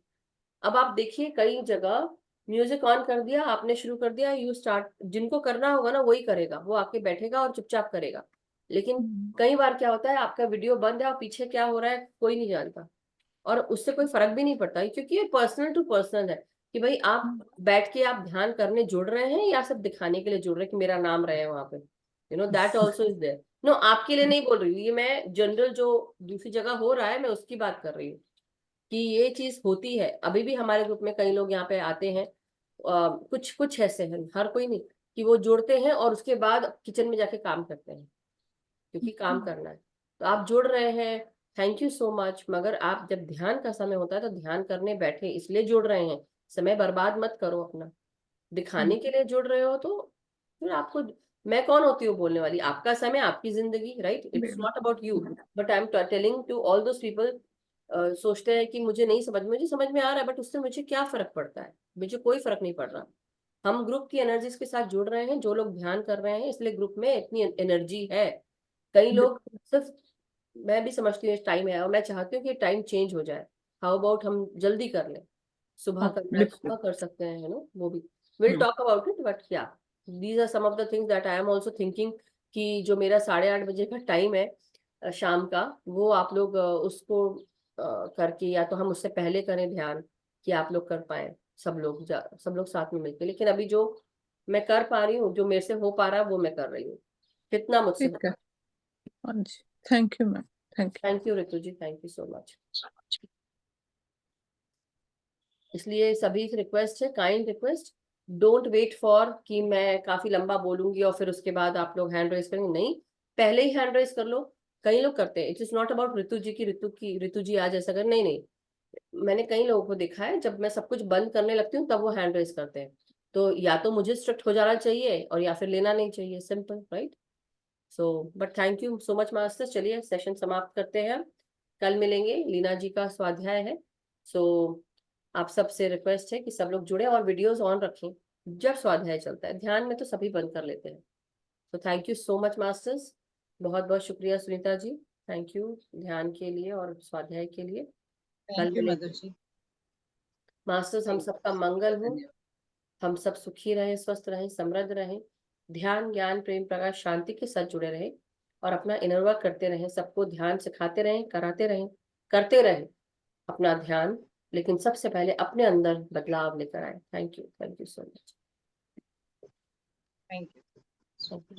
अब आप देखिए, कई जगह म्यूजिक ऑन कर दिया आपने, शुरू कर दिया, यू स्टार्ट, जिनको करना होगा ना वही करेगा, वो आके बैठेगा और चुपचाप करेगा। लेकिन कई बार क्या होता है, आपका वीडियो बंद है और पीछे क्या हो रहा है कोई नहीं जानता, और उससे कोई फर्क भी नहीं पड़ता, क्योंकि ये पर्सनल टू पर्सनल है कि भाई आप बैठ के आप ध्यान करने जुड़ रहे हैं या सिर्फ दिखाने के लिए जुड़ रहे हैं कि मेरा नाम रहे वहां पे। You know that also is there. No, आपके लिए नहीं बोल रही हूँ ये, मैं जनरल जो दूसरी जगह हो रहा है मैं उसकी बात कर रही हूँ कि ये चीज होती है। अभी भी हमारे ग्रुप में कई लोग यहाँ पे आते हैं, कुछ कुछ ऐसे हैं, हर कोई नहीं, कि वो जुड़ते हैं और उसके बाद किचन में जाके काम करते हैं, क्योंकि काम करना है। तो आप जुड़ रहे हैं, थैंक यू सो मच। मगर आप जब ध्यान का समय होता है तो ध्यान करने बैठे, इसलिए जुड़ रहे हैं, समय बर्बाद मत करो अपना। दिखाने के लिए जुड़ रहे हो तो फिर आपको, मैं कौन होती हूँ बोलने वाली, आपका समय आपकी जिंदगी, right. It's not about you, but I am telling to all those people. सोचते हैं कि मुझे नहीं समझ, मुझे समझ में आ रहा है, बट उससे मुझे क्या फर्क पड़ता है, मुझे कोई फर्क नहीं पड़ रहा। हम ग्रुप की एनर्जीज के साथ जुड़ रहे हैं, जो लोग ध्यान कर रहे हैं, इसलिए ग्रुप में इतनी एनर्जी है। कई लोग सिर्फ, मैं भी समझती हूँ टाइम है और मैं चाहती हूँ कि टाइम चेंज हो जाए। हाउ अबाउट हम जल्दी कर लें, सुबह करना है सुबह कर सकते हैं, है ना, वो भी will talk about it. But yeah these are some of the things that I am also thinking कि जो मेरा 8:30 बजे का टाइम है शाम का, वो आप लोग उसको करके, या तो हम उससे पहले करें ध्यान कि आप लोग कर पाए, सब लोग साथ में मिलके। लेकिन अभी जो मैं कर पा रही हूँ, जो मेरे से हो पा रहा है वो मैं कर रही हूँ, कितना मुझसे ठीक है। हाँ जी, thank you ma'am, thank thank you Ritu ji, thank you so much. इसलिए सभी से रिक्वेस्ट है, kind request, don't wait for कि मैं काफी लंबा बोलूंगी और फिर उसके बाद आप लोग हैंड रेज करेंगे। नहीं, पहले ही हैंड रेज कर लो। कई लोग करते हैं, इट इज नॉट अबाउट ऋतु जी आज ऐसा कर, नहीं नहीं, मैंने कई लोगों को देखा है जब मैं सब कुछ बंद करने लगती हूँ तब वो हैंड रेज करते हैं। तो या तो मुझे स्ट्रिक्ट हो जाना चाहिए और या फिर लेना नहीं चाहिए, simple, right? So but thank you so much masters. चलिए सेशन समाप्त करते हैं, कल मिलेंगे। लीना जी का स्वाध्याय है। सो आप सबसे रिक्वेस्ट है कि सब लोग जुड़े और वीडियोस ऑन रखें जब स्वाध्याय चलता है। ध्यान में तो सभी बंद कर लेते हैं। तो thank you so much masters, बहुत बहुत शुक्रिया सुनीता जी, थैंक यू ध्यान के लिए और स्वाध्याय के लिए। कल थैंक यू मिलेंगे मधु जी। मास्टर्स। हम Thank you. सबका मंगल हो, धन्यवाद। हम सब सुखी रहें, स्वस्थ रहें, समृद्ध रहें, ध्यान ज्ञान प्रेम प्रकाश शांति के साथ जुड़े रहें और अपना इनर वर्क करते रहें। सबको ध्यान सिखाते रहें, कराते रहें, करते रहें अपना ध्यान, लेकिन सबसे पहले अपने अंदर बदलाव लेकर आए। Thank you so much. Thank you.